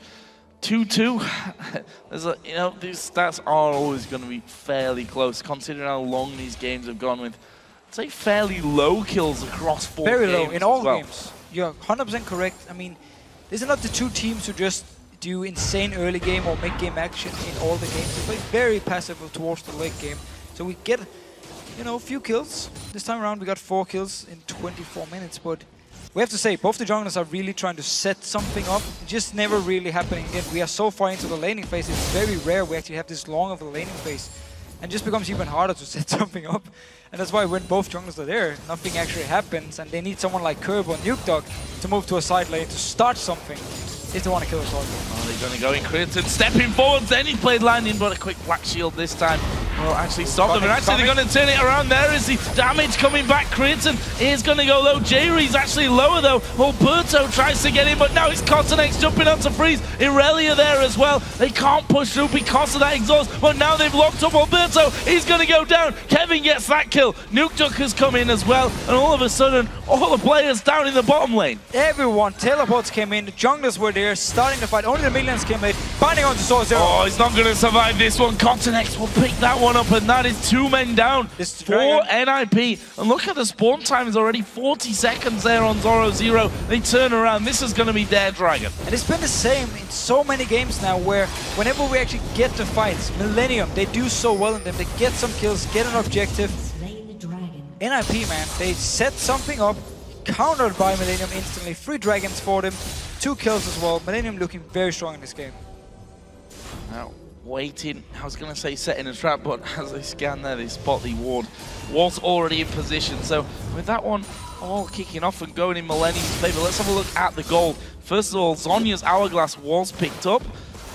Speaker 1: 2-2. There's a, you know, these stats are always going to be fairly close, considering how long these games have gone with, I'd say, fairly low kills across 4 games.
Speaker 2: Very low in all games. You're 100% correct. I mean, these are not the two teams who just do insane early game or mid-game action in all the games. They play very passive towards the late game. So we get, you know, a few kills. This time around we got 4 kills in 24 minutes, but we have to say, both the junglers are really trying to set something up. It's just never really happening again. We are so far into the laning phase, it's very rare we actually have this long of a laning phase. And it just becomes even harder to set something up. And that's why when both junglers are there, nothing actually happens. And they need someone like Kerb or Nukedog to move to a side lane to start something if they want to kill a target.
Speaker 1: Oh, they're going to go in Kreaton, stepping forwards, then he played landing, but a quick black shield this time. Well, actually stop them, and actually they're going to turn it around. There is the damage coming back. Kreaton is going to go low. Jerry's actually lower though. Alberto tries to get in, but now it's Cottonex jumping on to freeze. Irelia there as well. They can't push through because of that exhaust, but now they've locked up Alberto. He's going to go down. Kevin gets that kill. Nukeduck has come in as well, and all of a sudden, all the players down in the bottom lane.
Speaker 2: Everyone, teleports came in, the junglers were there, starting the fight. Only the minions came late, binding onto Sora Zero.
Speaker 1: Oh, he's not going to survive this one. Cottonex will pick that one up, and that is 2 men down for NIP. And look at the spawn time is already 40 seconds there on Zoro Zero. They turn around. This is going to be their Dragon.
Speaker 2: And it's been the same in so many games now, where whenever we actually get to fights, Millennium, they do so well in them. They get some kills, get an objective. NIP, man, they set something up, countered by Millennium instantly. 3 dragons for them, 2 kills as well. Millennium looking very strong in this game.
Speaker 1: Now, waiting, I was going to say setting a trap, but as they scan there, they spot the ward was already in position. So with that one all kicking off and going in Millennium's favor, let's have a look at the gold. First of all, Zhonya's Hourglass was picked up,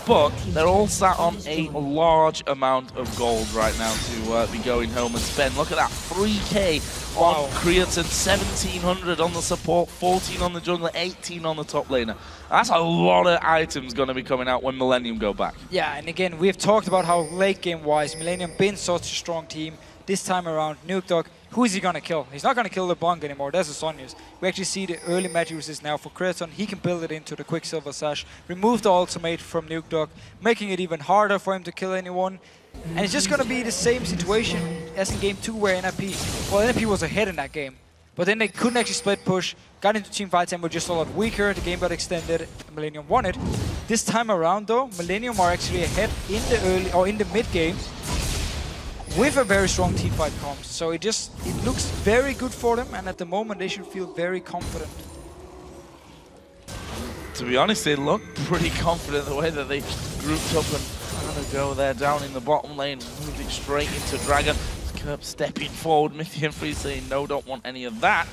Speaker 1: but they're all sat on a large amount of gold right now to be going home and spend. Look at that, 3k on Kreaton, 1700 on the support, 14 on the jungler, 18 on the top laner. That's a lot of items going to be coming out when Millennium go back.
Speaker 2: Yeah, and again, we've talked about how late game-wise, Millennium been such a strong team. This time around, Nukedog, who is he going to kill? He's not going to kill LeBlanc anymore, that's the Zhonya's. We actually see the early magic resist now for Kreaton. He can build it into the Quicksilver Sash, remove the ultimate from Nukedog, making it even harder for him to kill anyone. And it's just going to be the same situation as in game 2 where NIP was ahead in that game. But then they couldn't actually split push, got into team fights and were just a lot weaker. The game got extended, and Millennium won it. This time around though, Millennium are actually ahead in the early or in the mid game with a very strong team fight comms. So it looks very good for them, and at the moment they should feel very confident.
Speaker 1: To be honest, they look pretty confident the way that they grouped up and kind of go there down in the bottom lane, moved it straight into Dragon. Kerp stepping forward, Mithy and Freeze saying no, don't want any of that.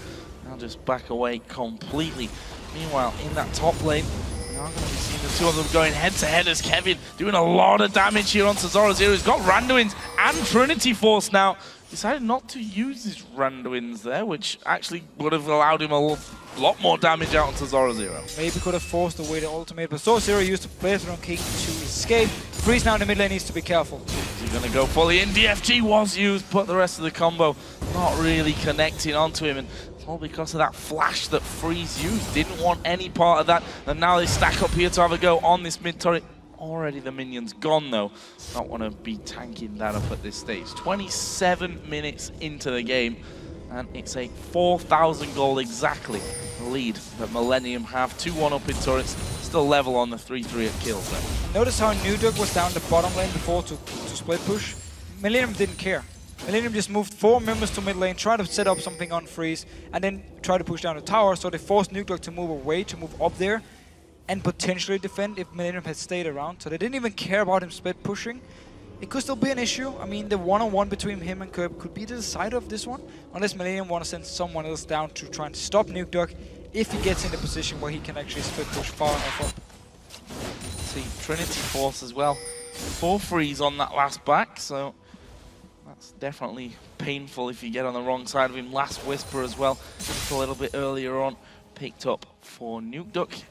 Speaker 1: Now just back away completely. Meanwhile, in that top lane, we are going to be seeing the two of them going head-to-head as Kevin doing a lot of damage here onto Zoro.Zero. He's got Randuin's and Trinity Force now. Decided not to use his Randuin's there, which actually would have allowed him a lot more damage out onto Zoro.Zero.
Speaker 2: Maybe could have forced away the ultimate, but Zoro.Zero used the Playthrough King to escape. Freeze now in the mid lane needs to be careful.
Speaker 1: He's going to go fully in. DFG was used, but the rest of the combo not really connecting onto him. And it's all because of that flash that Freeze used. Didn't want any part of that. And now they stack up here to have a go on this mid turret. Already the minions gone though. Don't want to be tanking that up at this stage. 27 minutes into the game, and it's a 4,000 gold exactly lead that Millennium have. 2-1 up in turrets, still level on the 3-3 at kills though.
Speaker 2: Notice how Nukeduck was down the bottom lane before to split push. Millennium didn't care. Millennium just moved 4 members to mid lane, tried to set up something on Freeze, and then tried to push down the tower, so they forced Nukeduck to move away, to move up there, and potentially defend if Millennium had stayed around. So they didn't even care about him split pushing. It could still be an issue. I mean, the one-on-one between him and Curb could be the decider of this one, unless Millennium want to send someone else down to try and stop Nukeduck if he gets in the position where he can actually split push far enough up.
Speaker 1: See, Trinity Force as well. 4 frees on that last back, so that's definitely painful if you get on the wrong side of him. Last Whisper as well, just a little bit earlier on, picked up for Nukeduck.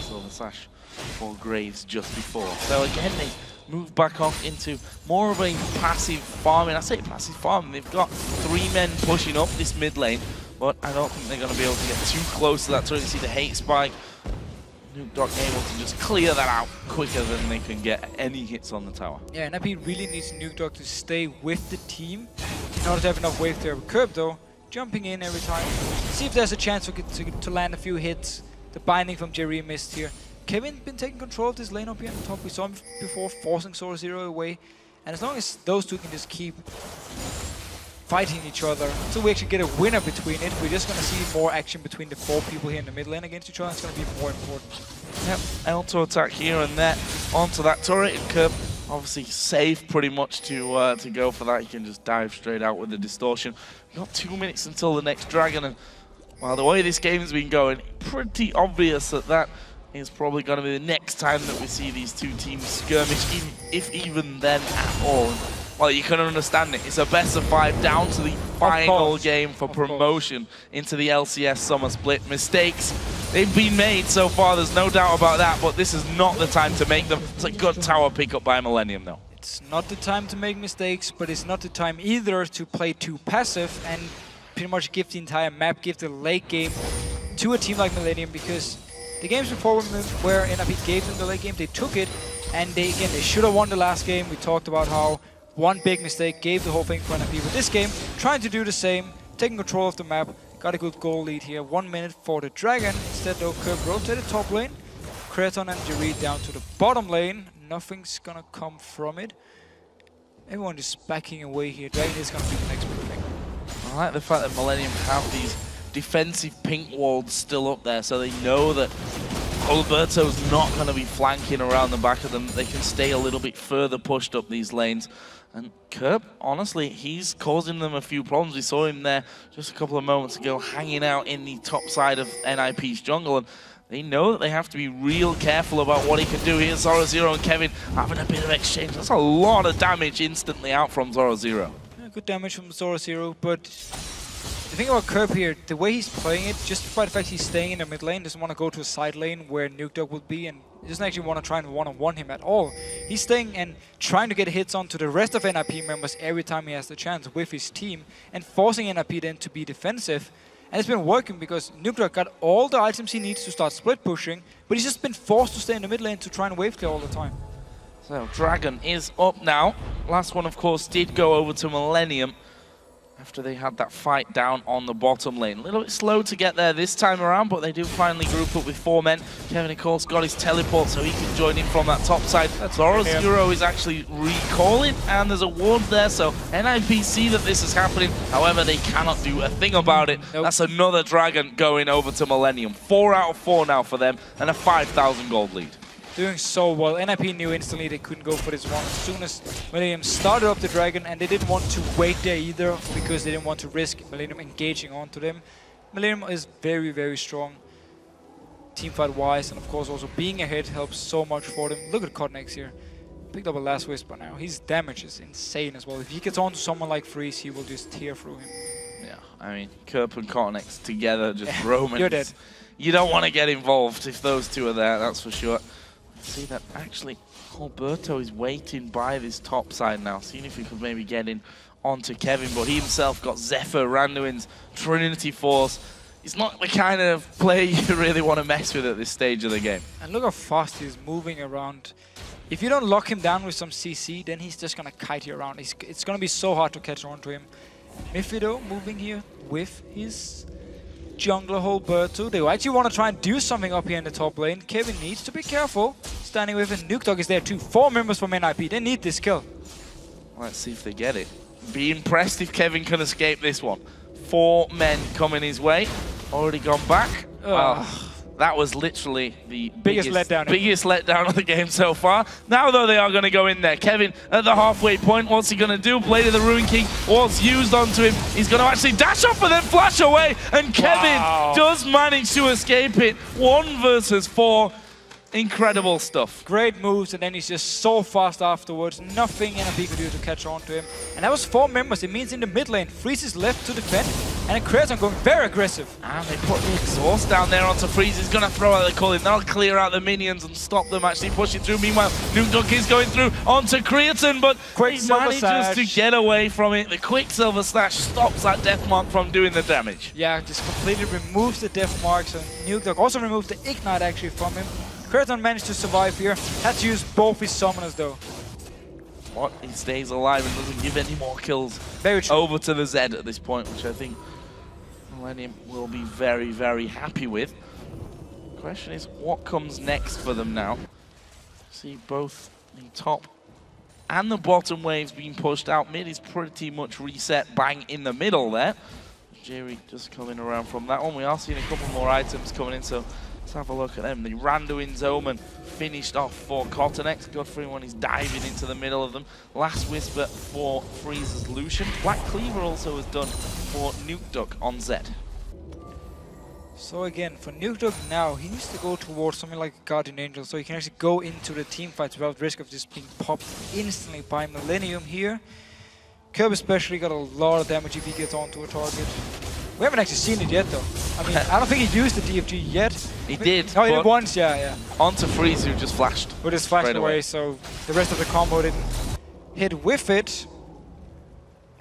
Speaker 1: Silver Sash for Graves just before. So again, they move back off into more of a passive farming. I say passive farming. They've got 3 men pushing up this mid lane, but I don't think they're going to be able to get too close to that turret. You see the hate spike. Nukeduck able to just clear that out quicker than they can get any hits on the tower.
Speaker 2: Yeah, NIP really needs Nukeduck to stay with the team in order to have enough wave there. Curb though, jumping in every time. See if there's a chance to land a few hits. The binding from Jerry missed here. Kevin been taking control of this lane up here on top. We saw him before forcing Zoro.Zero away. And as long as those two can just keep fighting each other until we actually get a winner between it, we're just going to see more action between the 4 people here in the mid lane against each other. It's going to be more important.
Speaker 1: Yep, auto attack here and there onto that turret. And Curb obviously safe pretty much to go for that. He can just dive straight out with the distortion. We've got 2 minutes until the next dragon, and well, the way this game's been going, pretty obvious that is probably going to be the next time that we see these two teams skirmish, if even then at all. Well, you can understand it. It's a best of 5 down to the final game for promotion into the LCS Summer Split. Mistakes, they've been made so far, there's no doubt about that, but this is not the time to make them. It's a good tower pickup by Millennium, though.
Speaker 2: It's not the time to make mistakes, but it's not the time either to play too passive and pretty much give the entire map, give the late game to a team like Millennium, because the games before where NIP gave them the late game, they took it, and they should have won the last game. We talked about how one big mistake gave the whole thing for NIP. But this game, trying to do the same, taking control of the map, got a good goal lead here. 1 minute for the Dragon. Instead though, Curb rotated top lane, Kraton and Jerry down to the bottom lane. Nothing's gonna come from it. Everyone just backing away here. Dragon is gonna be the next big thing.
Speaker 1: I like the fact that Millennium have these defensive pink walls still up there, so they know that Alberto's not going to be flanking around the back of them. They can stay a little bit further pushed up these lanes. And Curb, honestly, he's causing them a few problems. We saw him there just a couple of moments ago hanging out in the top side of NIP's jungle. And they know that they have to be real careful about what he can do here. Zoro.Zero and Kevin having a bit of exchange. That's a lot of damage instantly out from Zoro.Zero.
Speaker 2: Good damage from Zoro.Zero, but the thing about Curb here, the way he's playing it, just by the fact he's staying in the mid lane, doesn't want to go to a side lane where Nukeduck would be, and he doesn't actually want to try and one-on-one him at all. He's staying and trying to get hits onto the rest of NIP members every time he has the chance with his team, and forcing NIP then to be defensive. And it's been working because Nukeduck got all the items he needs to start split pushing, but he's just been forced to stay in the mid lane to try and wave clear all the time.
Speaker 1: So Dragon is up now. Last one, of course, did go over to Millennium after they had that fight down on the bottom lane. A little bit slow to get there this time around, but they do finally group up with 4 men. Kevin, of course, got his teleport so he can join in from that top side. Zoro.Zero is actually recalling, and there's a ward there, so NIP see that this is happening. However, they cannot do a thing about it. Nope. That's another Dragon going over to Millennium. 4 out of 4 now for them, and a 5,000 gold lead.
Speaker 2: Doing so well. NIP knew instantly they couldn't go for this one as soon as Millennium started up the Dragon, and they didn't want to wait there either because they didn't want to risk Millennium engaging onto them. Millennium is very, very strong teamfight wise, and of course also being ahead helps so much for them. Look at Cotnex here. Picked up a last whisper now. His damage is insane as well. If he gets on to someone like Freeze, he will just tear through him.
Speaker 1: Yeah, I mean, Kerp and Cotnex together, just roaming.
Speaker 2: You're dead.
Speaker 1: You don't want to get involved if those two are there, that's for sure. See that actually Alberto is waiting by this top side now, seeing if he could maybe get in onto Kevin, but he himself got Zephyr, Randuin's Trinity Force. He's not the kind of player you really want to mess with at this stage of the game.
Speaker 2: And look how fast he's moving around. If you don't lock him down with some CC, then he's just going to kite you around. It's going to be so hard to catch on to him. Mephido moving here with his jungler Alberto. They actually want to try and do something up here in the top lane. Kevin needs to be careful. Standing with it. Nuke Dog is there too. 4 members from NIP. They need this kill.
Speaker 1: Let's see if they get it. Be impressed if Kevin can escape this one. 4 men coming his way. Already gone back. Well, that was literally the biggest letdown of the game so far. Now, though, they are going to go in there. Kevin at the halfway point. What's he going to do? Blade of the Ruin King was used onto him. He's going to actually dash off and then flash away. And Kevin does manage to escape it. 1 versus 4. Incredible stuff.
Speaker 2: Great moves, and then he's just so fast afterwards. Nothing NIP could do to catch on to him. And that was 4 members. It means in the mid lane, Freeze is left to defend, and Kratos going very aggressive.
Speaker 1: And they put the exhaust down there onto Freeze. He's going to throw out the Culling. That'll clear out the minions and stop them actually pushing through. Meanwhile, Nuke Dog is going through onto Creatine, but he manages to get away from it. The Quicksilver Slash stops that Death Mark from doing the damage.
Speaker 2: Yeah, just completely removes the Death Mark. So Nuke Dog also removed the Ignite actually from him. Kratos managed to survive here. Had to use both his summoners though.
Speaker 1: What? He stays alive and doesn't give any more kills
Speaker 2: Very
Speaker 1: over to the Zed at this point, which I think Millennium will be very, very happy with. The question is, what comes next for them now? See both the top and the bottom waves being pushed out. Mid is pretty much reset bang in the middle there. Jerry just coming around from that one. We are seeing a couple more items coming in, so let's have a look at them. The Randuin's Omen finished off for Cotnex. Godfrey one is diving into the middle of them. Last Whisper for Freeze's Lucian. Black Cleaver also has done for Nuke Duck on Zed.
Speaker 2: So again, for Nuke Dog now, he needs to go towards something like Guardian Angel so he can actually go into the team fights without risk of just being popped instantly by Millennium here. Kerb especially got a lot of damage if he gets onto a target. We haven't actually seen it yet though. I mean, I don't think he used the DFG yet.
Speaker 1: He did.
Speaker 2: Oh, he did once, yeah.
Speaker 1: Onto Freeze, who just flashed.
Speaker 2: Who just flashed away, so the rest of the combo didn't hit with it.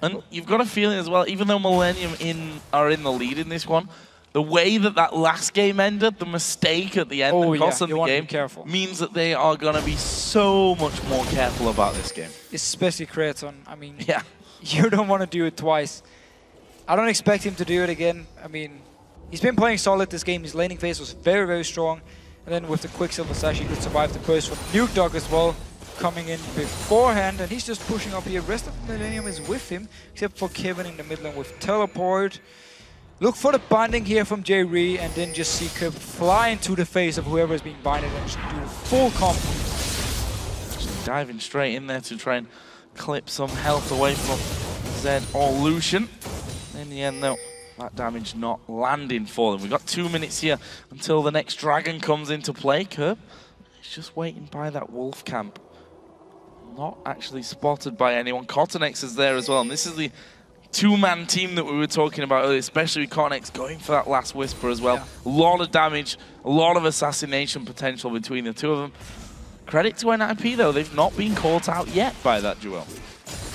Speaker 1: And you've got a feeling as well, even though Millennium are in the lead in this one, the way that last game ended, the mistake at the end that cost them the game, means that they are going to be so much more careful about this game.
Speaker 2: Especially Kratos. I mean, you don't want to do it twice. I don't expect him to do it again. I mean, he's been playing solid this game. His laning phase was very, very strong. And then with the Quicksilver Sash, he could survive the burst from Nuke Dog as well, coming in beforehand. And he's just pushing up here. Rest of the Millennium is with him, except for Kevin in the middle and with Teleport. Look for the binding here from J-Ree, and then just see Kerb fly into the face of whoever is being binded and just do the full combo.
Speaker 1: Just diving straight in there to try and clip some health away from Zed or Lucian. In the end, though, that damage not landing for them. We've got 2 minutes here until the next dragon comes into play. Kerb is just waiting by that wolf camp. Not actually spotted by anyone. Cotnex is there as well, and this is the 2-man team that we were talking about earlier, especially with Cotnex going for that last Whisper as well. A lot of damage, a lot of assassination potential between the two of them. Credit to NIP though, they've not been caught out yet by that duel.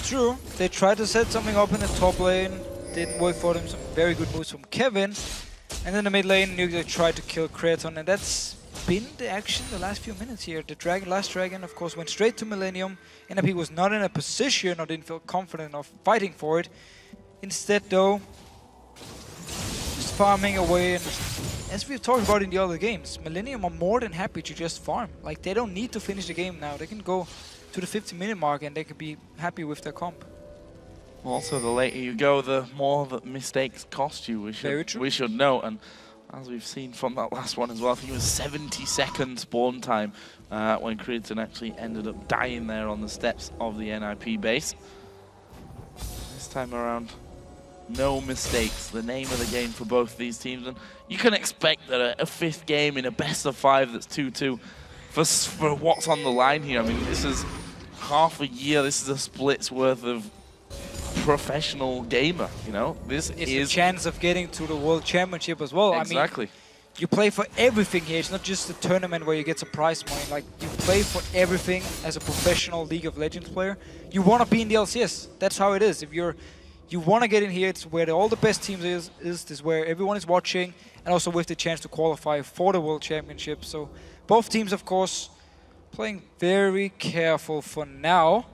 Speaker 2: True, they tried to set something up in the top lane, didn't work for them, some very good moves from Kevin. And then the mid lane, Nuke tried to kill Kratos, and that's been the action the last few minutes here. The last dragon, of course, went straight to Millennium. NIP was not in a position or didn't feel confident of fighting for it. Instead, though, just farming away, and as we've talked about in the other games, Millennium are more than happy to just farm. Like, they don't need to finish the game now. They can go to the 50-minute mark and they can be happy with their comp.
Speaker 1: Also, the later you go, the more that mistakes cost you. We should know, and as we've seen from that last one as well, I think it was 70-second spawn time when Creaton actually ended up dying there on the steps of the NIP base. This time around, no mistakes. The name of the game for both of these teams. And you can expect that a fifth game in a best-of-5 that's 2-2 for what's on the line here. I mean, this is half a year. This is a split's worth of professional gamer, you know? This is
Speaker 2: a chance of getting to the World Championship as well.
Speaker 1: Exactly.
Speaker 2: I mean, you play for everything here. It's not just a tournament where you get some prize money. Like, you play for everything as a professional League of Legends player. You want to be in the LCS. That's how it is. If you want to get in here, it's where all the best teams is. This is where everyone is watching, and also with the chance to qualify for the World Championship. So both teams, of course, playing very careful for now.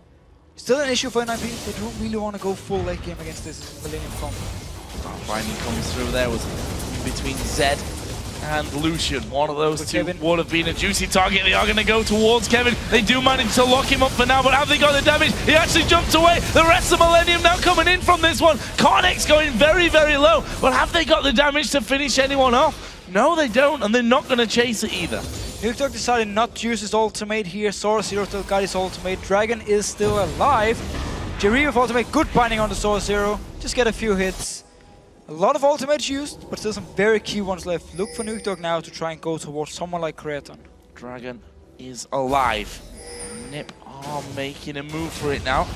Speaker 2: Still an issue for NiP. They don't really want to go full late game against this Millennium comp.
Speaker 1: Finding comes through there was between Zed and Lucian. One of those two would have been a juicy target. They are going to go towards Kevin. They do manage to lock him up for now, but have they got the damage? He actually jumped away. The rest of Millennium now coming in from this one. Carnex going very, very low, but have they got the damage to finish anyone off? No, they don't, and they're not going to chase it either.
Speaker 2: Nukeduck decided not to use his ultimate here. SoraZero still got his ultimate. Dragon is still alive. Jerry with ultimate, good binding on the SoraZero. Just get a few hits. A lot of ultimates used, but still some very key ones left. Look for Nukeduck now to try and go towards someone like Creaton.
Speaker 1: Dragon is alive. Nip are making a move for it now.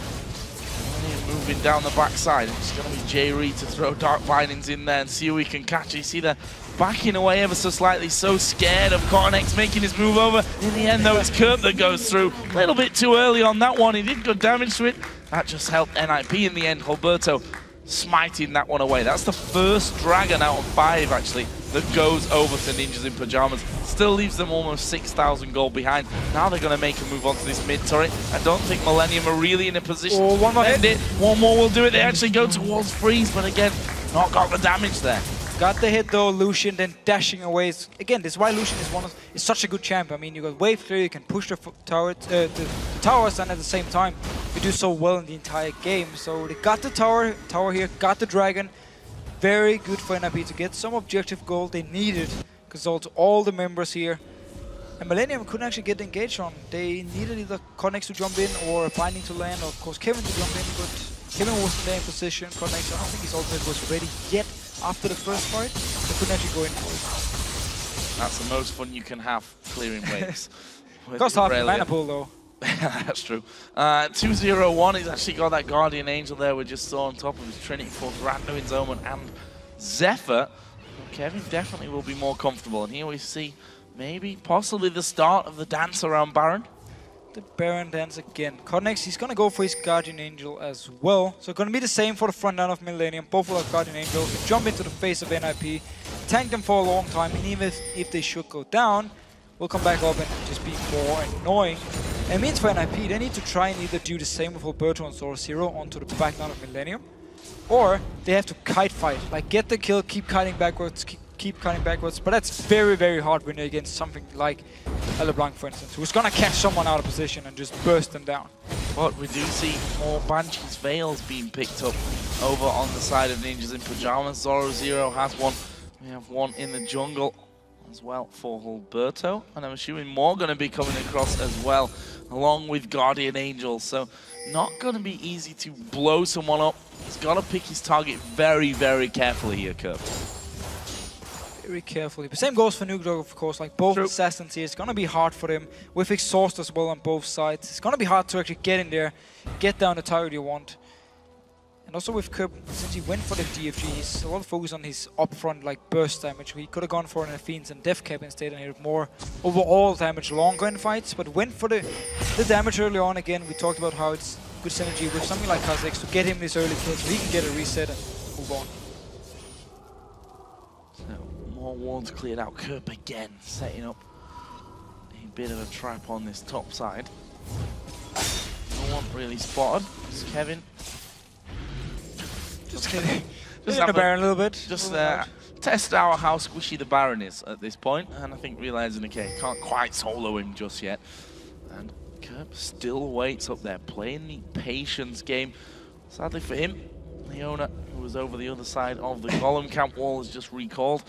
Speaker 1: Moving down the backside. It's going to be J-Ree to throw Dark Bindings in there and see who he can catch. You see they're backing away ever so slightly, so scared of Cornex making his move over. In the end, though, it's Kerp that goes through. A little bit too early on that one. He did good damage to it. That just helped NiP in the end. Alberto smiting that one away. That's the first Dragon out of 5, actually, that goes over to Ninjas in Pajamas. Still leaves them almost 6,000 gold behind. Now they're going to make a move on to this mid turret. I don't think Millennium are really in a position to end it. One more will do it. They actually go towards Freeze, but again, not got the damage there.
Speaker 2: Got the hit though, Lucian then dashing away. Again, this is why Lucian is such a good champ. I mean, you got wave clear, you can push the towers, and at the same time, you do so well in the entire game. So they got the tower here, got the dragon. Very good for NiP to get some objective gold they needed, because also all the members here. And Millennium couldn't actually get engaged on. They needed either Connex to jump in or Binding to land, or of course Kevin to jump in, but Kevin wasn't there in position. Connex, I don't think his ultimate was ready yet after the first fight. They couldn't actually go in for it.
Speaker 1: That's the most fun you can have, clearing waves.
Speaker 2: Cost half the mana pool though.
Speaker 1: That's true. 2-0-1, he's actually got that Guardian Angel there we just saw on top of his Trinity Force, Randuin's Omen and Zephyr. Kevin definitely will be more comfortable, and here we see maybe, possibly the start of the dance around Baron.
Speaker 2: The Baron dance again. Connex, he's gonna go for his Guardian Angel as well. So gonna be the same for the front line of Millennium. Both will have Guardian Angel. They jump into the face of NiP, tank them for a long time, and even if they should go down, we'll come back up and just be more annoying. And it means for NiP, they need to try and either do the same with Alberto and SoraZero onto the back line of Millennium, or they have to kite fight. Like, get the kill, keep kiting backwards, keep cutting backwards, but that's very, very hard when you're against something like LeBlanc, for instance, who's gonna catch someone out of position and just burst them down.
Speaker 1: But we do see more Banshee's Veils being picked up over on the side of Ninjas in Pajamas. SoraZero has one. We have one in the jungle as well for Alberto, and I'm assuming more going to be coming across as well, along with Guardian Angel. So not going to be easy to blow someone up. He's got to pick his target very, very carefully here, Kerp.
Speaker 2: Very carefully. The same goes for Nukeduck, of course. Like, both assassins here, it's going to be hard for them with exhaust as well on both sides. It's going to be hard to actually get in there, get down the target you want. And also with Kerp, since he went for the DFG, he's a lot of focus on his upfront like burst damage. He could have gone for an Athenes and Death Cap instead and had more overall damage longer in fights, but went for the damage early on. Again, we talked about how it's good synergy with something like Kha'Zix to get him this early kill so he can get a reset and move on.
Speaker 1: So more wards cleared out. Kerp again setting up a bit of a trap on this top side. No one really spotted. It's Kevin.
Speaker 2: Just kidding. Just have the Baron a little bit.
Speaker 1: Just test out how squishy the Baron is at this point, and I think realizing, okay, can't quite solo him just yet. And Kerp still waits up there, playing the patience game. Sadly for him, Leona, who was over the other side of the Golem camp wall, is just recalled.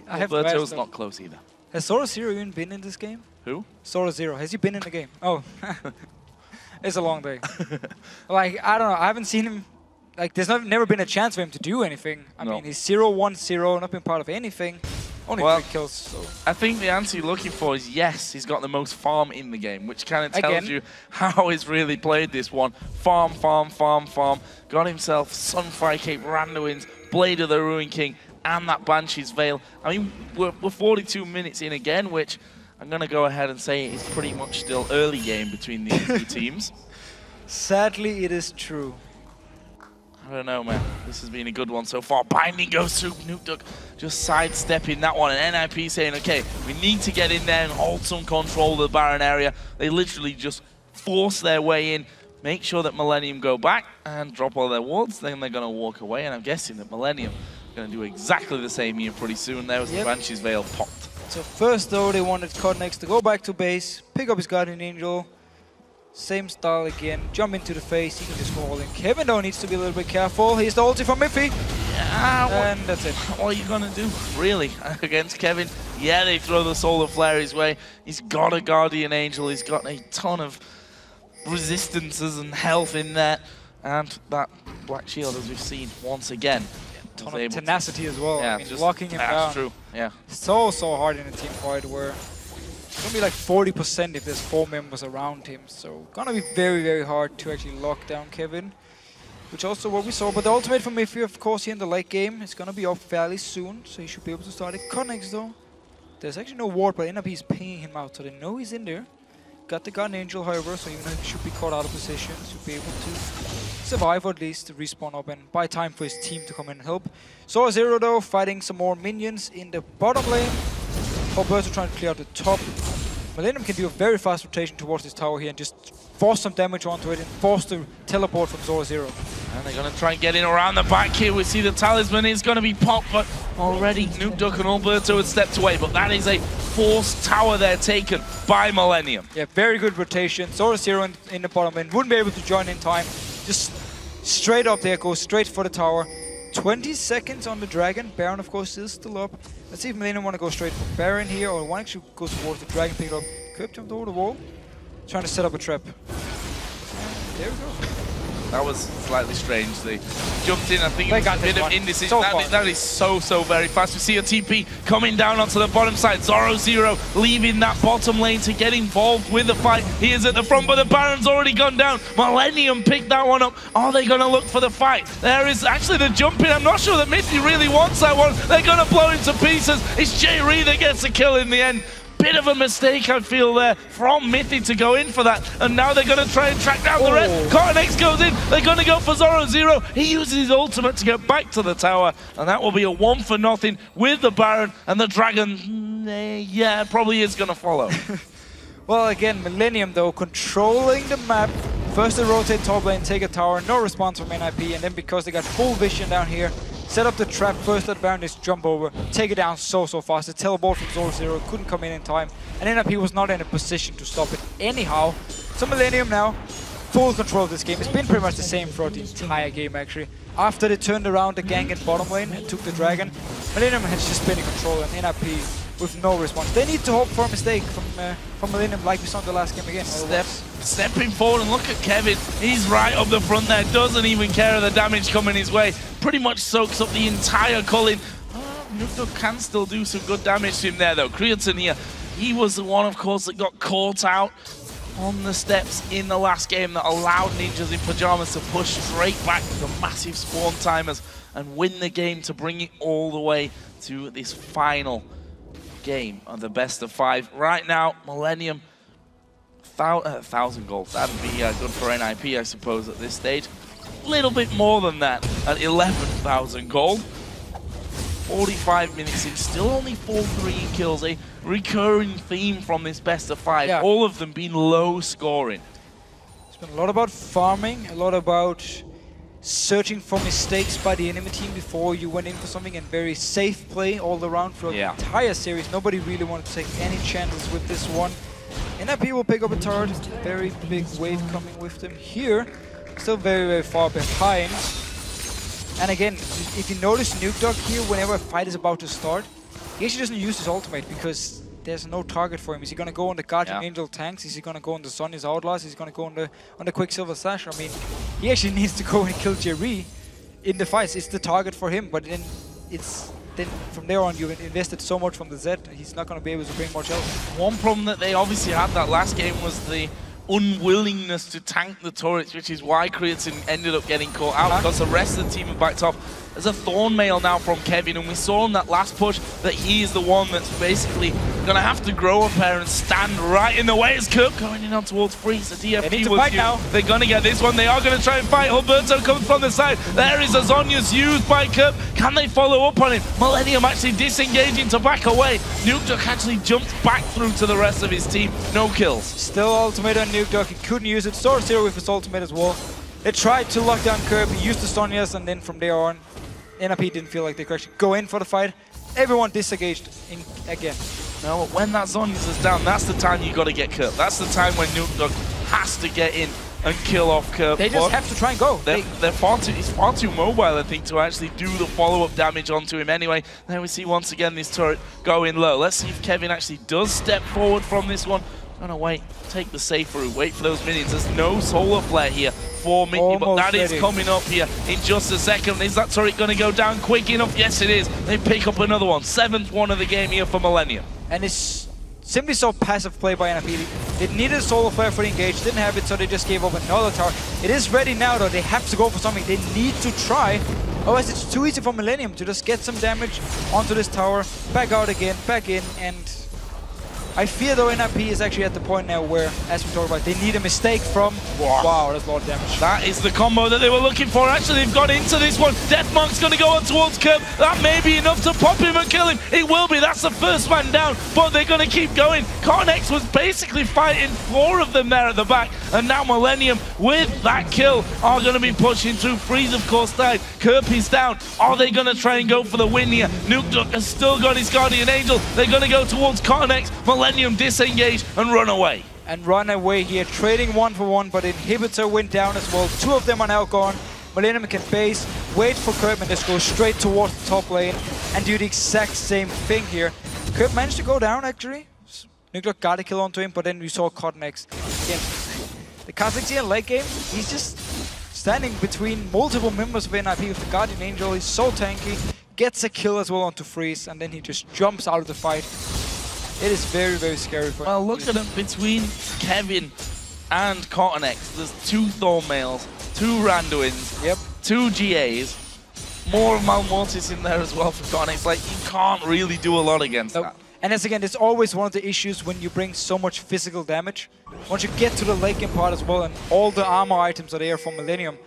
Speaker 1: Alberto's not close either.
Speaker 2: Has SoraZero even been in this game?
Speaker 1: Who?
Speaker 2: SoraZero. Has he been in the game? Oh. It's a long day. Like, I don't know. I haven't seen him like, there's never been a chance for him to do anything. I mean, he's 0-1-0, not been part of anything. Only 3 kills, so...
Speaker 1: I think the answer you're looking for is yes, he's got the most farm in the game, which kind of tells you how he's really played this one. Farm, farm, farm, farm. Got himself Sunfire Cape, Randuin's, Blade of the Ruin King, and that Banshee's Veil. I mean, we're 42 minutes in again, which I'm going to go ahead and say is pretty much still early game between these two teams.
Speaker 2: Sadly, it is true.
Speaker 1: I don't know, man. This has been a good one so far. Binding goes through. Nukeduck just sidestepping that one. And NIP saying, okay, we need to get in there and hold some control of the Baron area. They literally just force their way in, make sure that Millennium go back and drop all their wards. Then they're going to walk away. And I'm guessing that Millennium are going to do exactly the same here pretty soon. There was the Banshee's Veil popped.
Speaker 2: So first, though, they wanted Cotnex to go back to base, pick up his Guardian Angel. Same style again, jump into the face, he can just go all in. Kevin though needs to be a little bit careful. Here's the ulti from Miffy. Yeah, and that's it.
Speaker 1: What are you gonna do, really, against Kevin? Yeah, they throw the Solar Flare his way. He's got a Guardian Angel, he's got a ton of resistances and health in there. And that Black Shield, as we've seen once again.
Speaker 2: A ton of tenacity as well.
Speaker 1: Yeah,
Speaker 2: I mean, locking him down.
Speaker 1: That's true, yeah.
Speaker 2: So hard in a team fight where it's gonna be like 40% if there's 4 members around him. So gonna be very hard to actually lock down Kevin. Which also what we saw. But the ultimate from Miffy, of course, here in the late game is gonna be up fairly soon. So he should be able to start it. Cotnex though. There's actually no ward, but NIP is pinging him out, so they know he's in there. Got the Guardian Angel, however, so even though he should be caught out of position, should be able to survive or at least respawn up and buy time for his team to come in and help. Zoro Zero though, fighting some more minions in the bottom lane. Alberto trying to clear out the top. Millennium can do a very fast rotation towards this tower here and just force some damage onto it and force the teleport from Zoro Zero.
Speaker 1: And they're going to try and get in around the back here. We see the Talisman is going to be popped, but already Nukeduck and Alberto had stepped away. But that is a forced tower there taken by Millennium.
Speaker 2: Yeah, very good rotation. Zoro Zero in the bottom lane. Wouldn't be able to join in time. Just straight up there, goes straight for the tower. 20 seconds on the Dragon. Baron, of course, is still up. Let's see if Millennium want to go straight for Baron here, or want to actually go towards the Dragon, pick it up. Could jumped over the wall. Trying to set up a trap. And there we go.
Speaker 1: That was slightly strange. They jumped in. I think it was a bit of indecision.
Speaker 2: So
Speaker 1: that is so very fast. We see a TP coming down onto the bottom side. Zoro Zero leaving that bottom lane to get involved with the fight. He is at the front, but the Baron's already gone down. Millennium picked that one up. Are they going to look for the fight? There is actually the jump in. I'm not sure that Mithy really wants that one. They're going to blow him to pieces. It's J-Ree that gets the kill in the end. Bit of a mistake, I feel, there from Mithy to go in for that. And now they're going to try and track down the rest. Cotnex goes in. They're going to go for Zoro Zero. He uses his ultimate to get back to the tower. And that will be a 1-for-0 with the Baron. And the Dragon, yeah, probably is going to follow.
Speaker 2: Well, again, Millennium, though, controlling the map. First they rotate top lane, take a tower. No response from NIP. And then because they got full vision down here, set up the trap, first let Baron just jump over, take it down so fast. The teleport from Zoro Zero couldn't come in time, and NIP was not in a position to stop it anyhow. So Millennium now, full control of this game. It's been pretty much the same throughout the entire game actually. After they turned around the gank in bottom lane and took the Dragon, Millennium has just been in control and NIP with no response. They need to hope for a mistake from Millennium like we saw in the last game again.
Speaker 1: Stepping forward and look at Kevin. He's right up the front there, doesn't even care of the damage coming his way. Pretty much soaks up the entire Culling. Nukeduck can still do some good damage to him there though. Creatine here, he was the one of course that got caught out on the steps in the last game that allowed Ninjas in Pajamas to push straight back to the massive spawn timers and win the game to bring it all the way to this final game of the best of 5. Right now, Millennium, 1,000 gold. That'd be good for NIP, I suppose, at this stage. A little bit more than that at 11,000 gold. 45 minutes in, still only 4-3 kills. A recurring theme from this best of 5. Yeah. All of them being low scoring.
Speaker 2: It's been a lot about farming, a lot about searching for mistakes by the enemy team before you went in for something, and very safe play all around throughout the entire series. Nobody really wanted to take any chances with this one. NIP will pick up a turret, very big wave coming with them here. Still very far behind. And again, if you notice Nukeduck here, whenever a fight is about to start, he actually doesn't use his ultimate because there's no target for him. Is he going to go on the Guardian Angel tanks? Is he going to go on the Sonya's Outlaws? Is he going to go on the Quicksilver Sash? I mean, he actually needs to go and kill J-Ree in the fights, it's the target for him. But then from there on, you've invested so much from the Zed, he's not going to be able to bring much else.
Speaker 1: One problem that they obviously had that last game was the unwillingness to tank the turrets, which is why Creatine ended up getting caught out because the rest of the team have backed off. There's a Thornmail now from Kevin, and we saw in that last push that he is the one that's basically going to have to grow a pair and stand right in the way. As Kerp going in on towards Freeze. The DFP was used. They're going to get this one. They are going to try and fight. Humberto comes from the side. There is a Zhonya's used by Kerp. Can they follow up on him? Millennium actually disengaging to back away. Nukeduck actually jumps back through to the rest of his team. No kills.
Speaker 2: Still ultimate on Nukeduck. He couldn't use it. Star Zero with his ultimate as well. They tried to lock down Kerp. He used the Zhonya's, and then from there on, NRP didn't feel like they could actually go in for the fight. Everyone disengaged again.
Speaker 1: No, when that Zhonya's is down, that's the time you got to get Kerp. That's the time when Nukeduck has to get in and kill off Kerp.
Speaker 2: They just have to try and go.
Speaker 1: They're he's far too mobile, I think, to actually do the follow-up damage onto him anyway. Then we see once again this turret going low. Let's see if Kevin actually does step forward from this one. Gonna wait, take the safe route, wait for those minions. There's no solar flare here for Mithy, but that is coming up here in just a second. Is that turret gonna go down quick enough? Yes, it is. They pick up another one. 7th one of the game here for Millennium.
Speaker 2: And it's simply so passive play by NRP. They needed a solar flare for the engage, didn't have it, so they just gave up another tower. It is ready now, though. They have to go for something. They need to try. Otherwise, it's too easy for Millennium to just get some damage onto this tower, back out again, back in, and I fear, though, NRP is actually at the point now where, as we talked about, they need a mistake from... Wow, that's a lot of damage.
Speaker 1: That is the combo that they were looking for. Actually, they've got into this one. Deathmonk's going to go on towards Kerp. That may be enough to pop him and kill him. It will be. That's the first man down, but they're going to keep going. Cornex was basically fighting 4 of them there at the back, and now Millennium, with that kill, are going to be pushing through. Freeze, of course, died. Kerp is down. Are they going to try and go for the win here? Nukeduck has still got his Guardian Angel. They're going to go towards Cornex. Millennium disengage and run away.
Speaker 2: And run away here, trading 1 for 1, but Inhibitor went down as well. 2 of them are now gone. Millennium can base, wait for Kerp, and just go straight towards the top lane and do the exact same thing here. Kerp managed to go down, actually. Nukeduck got a kill onto him, but then we saw Cornex. Again, the Kha'Zix in late game, he's just standing between multiple members of NIP with the Guardian Angel. He's so tanky, gets a kill as well onto Freeze, and then he just jumps out of the fight. It is very, very scary for him.
Speaker 1: Well, look at him between Kevin and Cornex. There's 2 Thornmails, 2 Randuins, 2 GAs, more of Malmortis in there as well for Cornex. Like, you can't really do a lot against that.
Speaker 2: And as again, it's always one of the issues when you bring so much physical damage. Once you get to the late game part as well, and all the armor items are there for Millennium,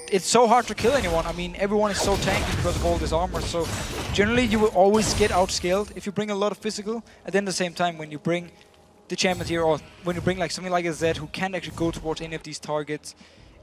Speaker 2: it's so hard to kill anyone. I mean, everyone is so tanky because of all this armor, so generally you will always get outscaled if you bring a lot of physical. And then at the same time, when you bring the champions here, or when you bring like something like a Zed who can't actually go towards any of these targets,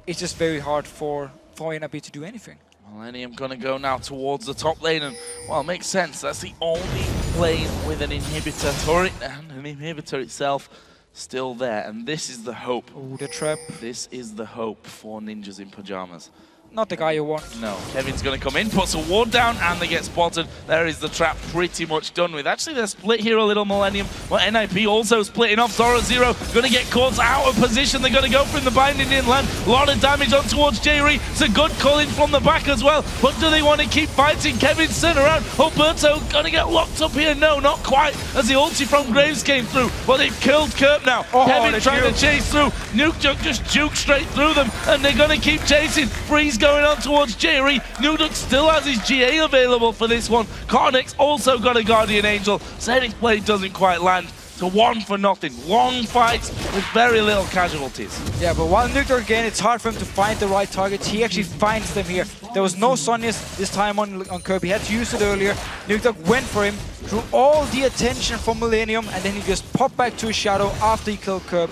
Speaker 2: it's just very hard for NRP to do anything.
Speaker 1: Millennium gonna go now towards the top lane, and well, it makes sense. That's the only lane with an inhibitor turret, and an inhibitor itself still there. And this is the hope.
Speaker 2: Oh, the trap.
Speaker 1: This is the hope for Ninjas in Pajamas.
Speaker 2: Not the guy you want.
Speaker 1: No, Kevin's going to come in, puts a ward down, and they get spotted. There is the trap pretty much done with. Actually, they're split here a little, Millennium. But NIP also splitting off. Zoro Zero going to get caught out of position. They're going to go from the binding inland. A lot of damage on towards J-Ree. It's a good call in from the back as well. But do they want to keep fighting? Kevin's turned around. Humberto going to get locked up here. No, not quite, as the ulti from Graves came through. But they've killed Kerp now.
Speaker 2: Oh,
Speaker 1: Kevin trying to chase through. Nukeduck just juke straight through them, and they're going to keep chasing. Freeze going on towards J-Ree. Nukeduck still has his GA available for this one. Cornex also got a Guardian Angel. Zenith's blade doesn't quite land. To 1 for nothing. Long fights with very little casualties.
Speaker 2: Yeah, but while Nukeduck again, it's hard for him to find the right targets. He actually finds them here. There was no Zhonya's this time on Kerp. He had to use it earlier. Nukeduck went for him, drew all the attention from Millennium, and then he just popped back to his shadow after he killed Kerp.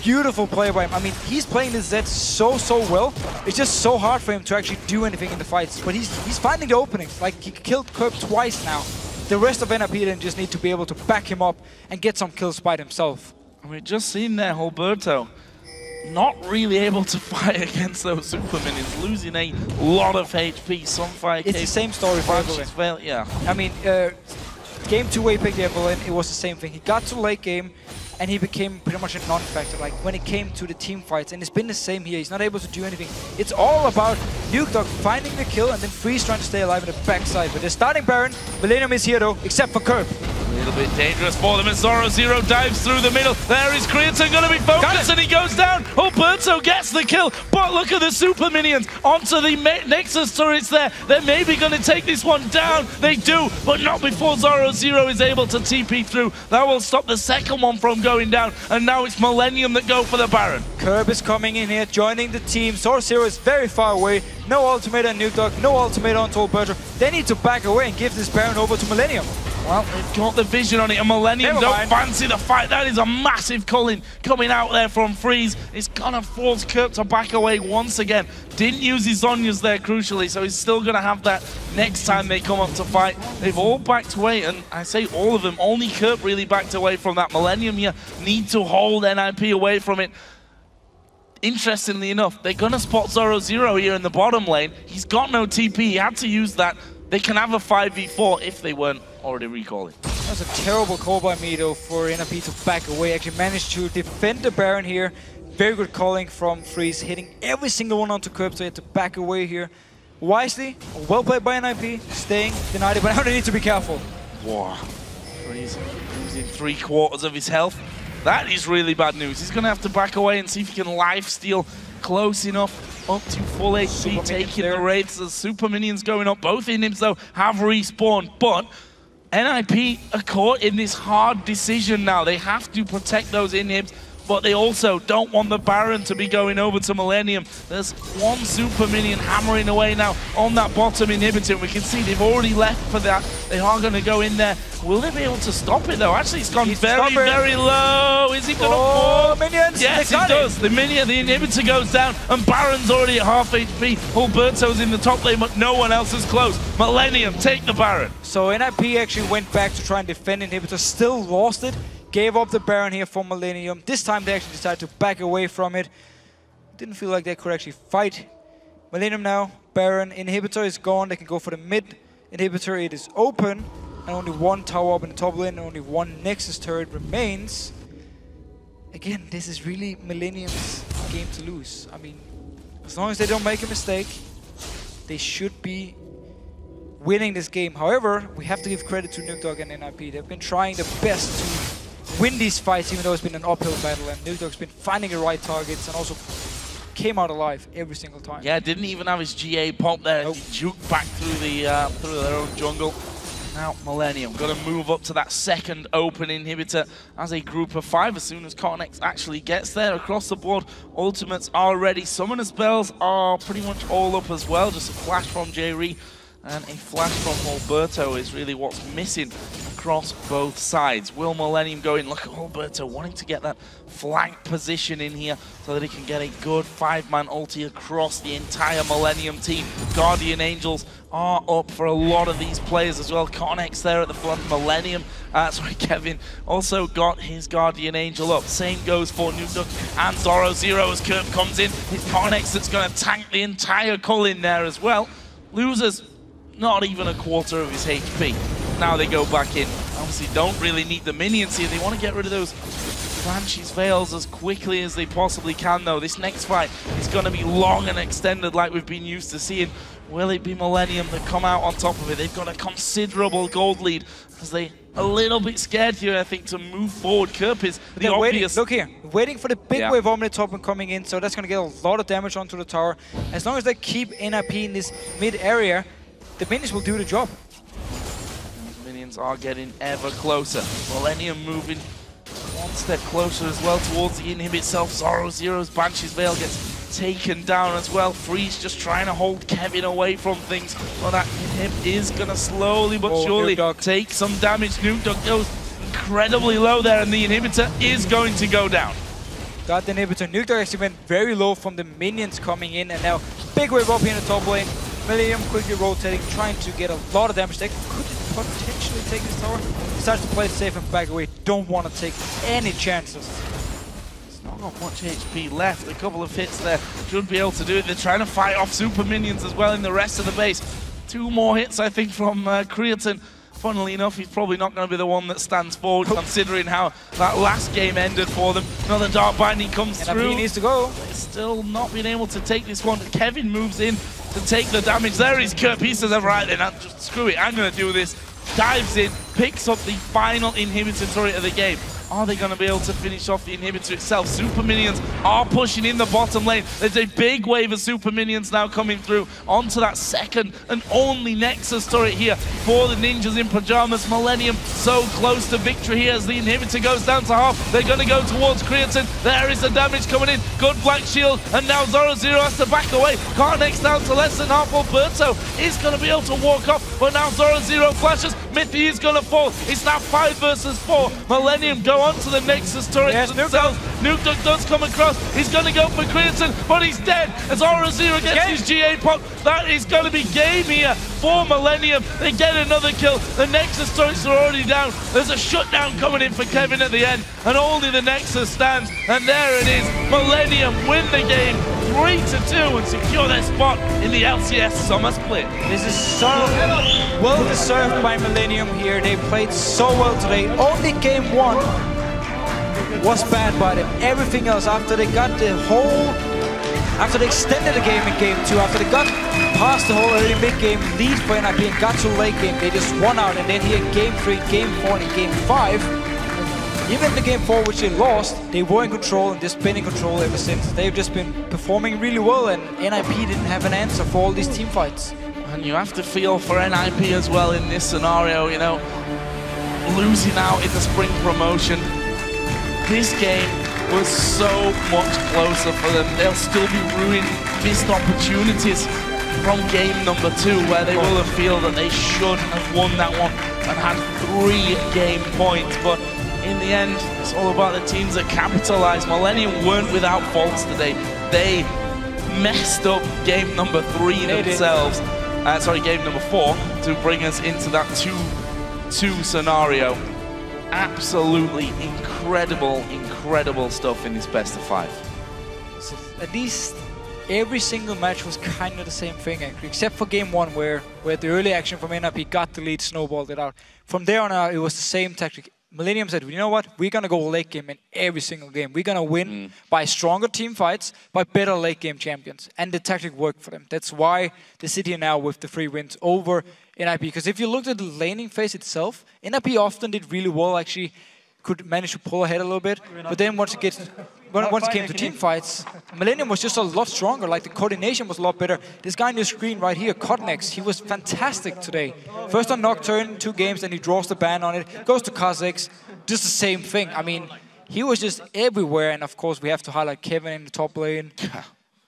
Speaker 2: Beautiful play by him. I mean, he's playing this Zed so well. It's just so hard for him to actually do anything in the fights. But he's finding the openings. Like, he killed Kerp twice now. The rest of NRP then just need to be able to back him up and get some kills by himself.
Speaker 1: We've just seen there Humberto not really able to fight against those super minions, losing a lot of HP. Some fire.
Speaker 2: It's the same story for Evelynn.
Speaker 1: Yeah.
Speaker 2: I mean, game 2 where he picked Evelynn, it was the same thing. He got to late game, and he became pretty much a non-factor, like when it came to the team fights, and it's been the same here. He's not able to do anything. It's all about Nukeduck finding the kill and then Freeze trying to stay alive in the backside. But they're starting Baron. Millennium is here though, except for Curb.
Speaker 1: A little bit dangerous for them as Zoro dives through the middle. There is Creatine going to be focused and he goes down. Alberto gets the kill, but look at the super minions onto the Nexus turrets there. They're maybe going to take this one down. They do, but not before Zoro is able to TP through. That will stop the second one from going down, and now it's Millennium that go for the Baron.
Speaker 2: Curb is coming in here, joining the team. Zoro is very far away. No ultimate on Nukeduck, no ultimate onto Alberto. They need to back away and give this Baron over to Millennium.
Speaker 1: Well, they've got the vision on it, and Millennium don't fancy the fight. That is a massive culling coming out there from Freeze. It's gonna force Curb to back away once again. Didn't use his Zhonya's there, crucially, so he's still gonna have that next time they come up to fight. They've all backed away, and I say all of them. Only Curb really backed away from that. Millennium here need to hold NIP away from it. Interestingly enough, they're gonna spot Zoro here in the bottom lane. He's got no TP, he had to use that. They can have a 5v4 if they weren't already recalling.
Speaker 2: That was a terrible call by me though for NIP to back away. Actually managed to defend the Baron here. Very good calling from Freeze, hitting every single one onto Curb, so he had to back away here. Wisely, well played by NIP, staying denied it, but now they need to be careful.
Speaker 1: Wow, Freeze losing 3/4 of his health. That is really bad news. He's going to have to back away and see if he can lifesteal close enough up to full HP, taking the raids. The super minions going up. Both inhibs, though, have respawned, but NIP are caught in this hard decision now. They have to protect those inhibs, but they also don't want the Baron to be going over to Millennium. There's one super minion hammering away now on that bottom inhibitor. We can see they've already left for that. They are going to go in there. Will they be able to stop it though? Actually, it's gone very low. Is he going to fall?
Speaker 2: Minions!
Speaker 1: Yes, he does. The inhibitor goes down, and Baron's already at half HP. Alberto's in the top lane, but no one else is close. Millennium, take the Baron.
Speaker 2: So NIP actually went back to try and defend inhibitor, still lost it. Gave up the Baron here for Millennium. This time they actually decided to back away from it. Didn't feel like they could actually fight. Millennium now, Baron, inhibitor is gone. They can go for the mid inhibitor. It is open. And only one tower up in the top lane, and only one Nexus turret remains. Again, this is really Millennium's game to lose. I mean, as long as they don't make a mistake, they should be winning this game. However, we have to give credit to Nukeduck and NIP. They've been trying their best to win these fights, even though it's been an uphill battle, and Nukeduck's been finding the right targets and also came out alive every single time.
Speaker 1: Yeah, didn't even have his GA pop there. Nope. He juked back through their own jungle. Now Millennium got to move up to that second open inhibitor as a group of 5 as soon as CottonX actually gets there. Across the board, ultimates are ready. Summoner spells are pretty much all up as well. Just a flash from J-Ree and a flash from Alberto is really what's missing across both sides. Will Millennium go in? Look at Alberto wanting to get that flank position in here so that he can get a good 5-man ulti across the entire Millennium team. Guardian Angels are up for a lot of these players as well. CottonX there at the front. Millennium, Kevin also got his Guardian Angel up. Same goes for Nukeduck and Zoro as Curb comes in. It's CottonX that's going to tank the entire cull in there as well. Loses not even a quarter of his HP. Now they go back in. Obviously don't really need the minions here. They want to get rid of those Banshee's Veils as quickly as they possibly can though. This next fight is going to be long and extended like we've been used to seeing. Will it be Millennium that come out on top of it? They've got a considerable gold lead as they a little bit scared here, I think, to move forward. Curb is the obvious.
Speaker 2: Look here, waiting for the big wave on the top and coming in, so that's going to get a lot of damage onto the tower. As long as they keep NIP in this mid area, the minions will do the job.
Speaker 1: Those minions are getting ever closer. Millennium moving one step closer as well towards the inhib itself. Zoro's Banshee's Veil gets taken down as well. Freeze just trying to hold Kevin away from things. Well, that inhib is going to slowly but surely take some damage. Nukeduck goes incredibly low there, and the inhibitor is going to go down.
Speaker 2: Got the inhibitor. Nukeduck actually went very low from the minions coming in, and now big wave up here in the top lane. Millennium quickly rotating, trying to get a lot of damage. They could potentially take this tower. Decides to play it safe and back away. Don't want to take any chances.
Speaker 1: It's not got much HP left. A couple of hits there should be able to do it. They're trying to fight off super minions as well in the rest of the base. 2 more hits, I think, from Creatine. funnily enough, he's probably not going to be the one that stands forward, considering how that last game ended for them. Another Dark Binding comes through.
Speaker 2: He needs to go.
Speaker 1: They're still not being able to take this one. Kevin moves in to take the damage. There is Kurt. He says, right then, just screw it, I'm going to do this. Dives in, picks up the final inhibitor turret of the game. Are they going to be able to finish off the inhibitor itself? Super Minions are pushing in the bottom lane. There's a big wave of Super Minions now coming through onto that second and only Nexus turret here for the Ninjas in Pajamas. Millennium so close to victory here as the inhibitor goes down to half. They're going to go towards Creatine. There is the damage coming in. Good Black Shield, and now Zoro0 has to back away. Carnex down to less than half. Berto is going to be able to walk off, but now Zoro0 flashes. Mithy is going to fall. It's now 5 versus 4. Millennium go on to the Nexus turret themselves. Nukeduck does come across. He's going to go for Creatine, but he's dead as Zoro0 gets his GA pop. That is going to be game here for Millennium. They get another kill. The Nexus turrets are already down. There's a shutdown coming in for Kevin at the end, and only the Nexus stands. And there it is. Millennium win the game 3-2 and secure their spot in the LCS Summer Split.
Speaker 2: This is so well deserved by Millennium here. They played so well today. Only game 1 was bad by them. Everything else, after they got after they extended the game in game 2, after they got past the whole early mid-game lead for NIP and got to late game, they just won out. And then here in game 3, game 4, and game 5, even in the game 4 which they lost, they were in control and just been in control ever since. They've just been performing really well, and NIP didn't have an answer for all these team fights.
Speaker 1: And you have to feel for NIP as well in this scenario, you know, losing out in the spring promotion. This game was so much closer for them. They'll still be ruining missed opportunities from game number 2, where they will have felt that they should have won that one and had 3 game points. But in the end, it's all about the teams that capitalize. Millennium weren't without faults today. They messed up game number 3 themselves. Game number 4 to bring us into that 2-2 scenario. Absolutely incredible stuff in this best of 5.
Speaker 2: So at least every single match was kind of the same thing, actually, except for game 1 where the early action from NIP got the lead, snowballed it out. From there on out, it was the same tactic. Millennium said, you know what, we're going to go late game in every single game. We're going to win by stronger team fights, by better late game champions. And the tactic worked for them. That's why they sit here now with the 3 wins over NIP. Because if you looked at the laning phase itself, NIP often did really well, actually could manage to pull ahead a little bit. But then once it came to team fights, Millennium was just a lot stronger. Like, the coordination was a lot better. This guy on your screen right here, Cotnex, he was fantastic today. First on Nocturne, 2 games, then he draws the ban on it, goes to Kha'Zix, just the same thing. I mean, he was just everywhere. And of course, we have to highlight Kevin in the top lane,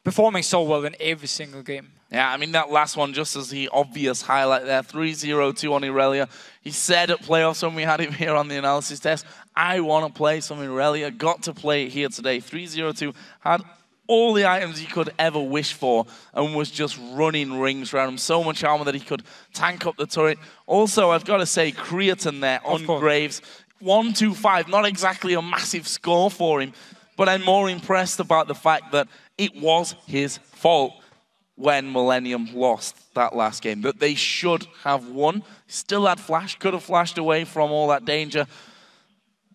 Speaker 2: performing so well in every single game.
Speaker 1: Yeah, I mean, that last one, just as the obvious highlight there, 3-0-2 on Irelia. He said at playoffs when we had him here on the analysis test, I want to play some Irelia, got to play it here today. 3-0-2, had all the items he could ever wish for and was just running rings around him. So much armor that he could tank up the turret. Also, I've got to say, Creatine there on Graves. 1-2-5, not exactly a massive score for him, but I'm more impressed about the fact that it was his fault when Millennium lost that last game, that they should have won. Still had flash, could have flashed away from all that danger.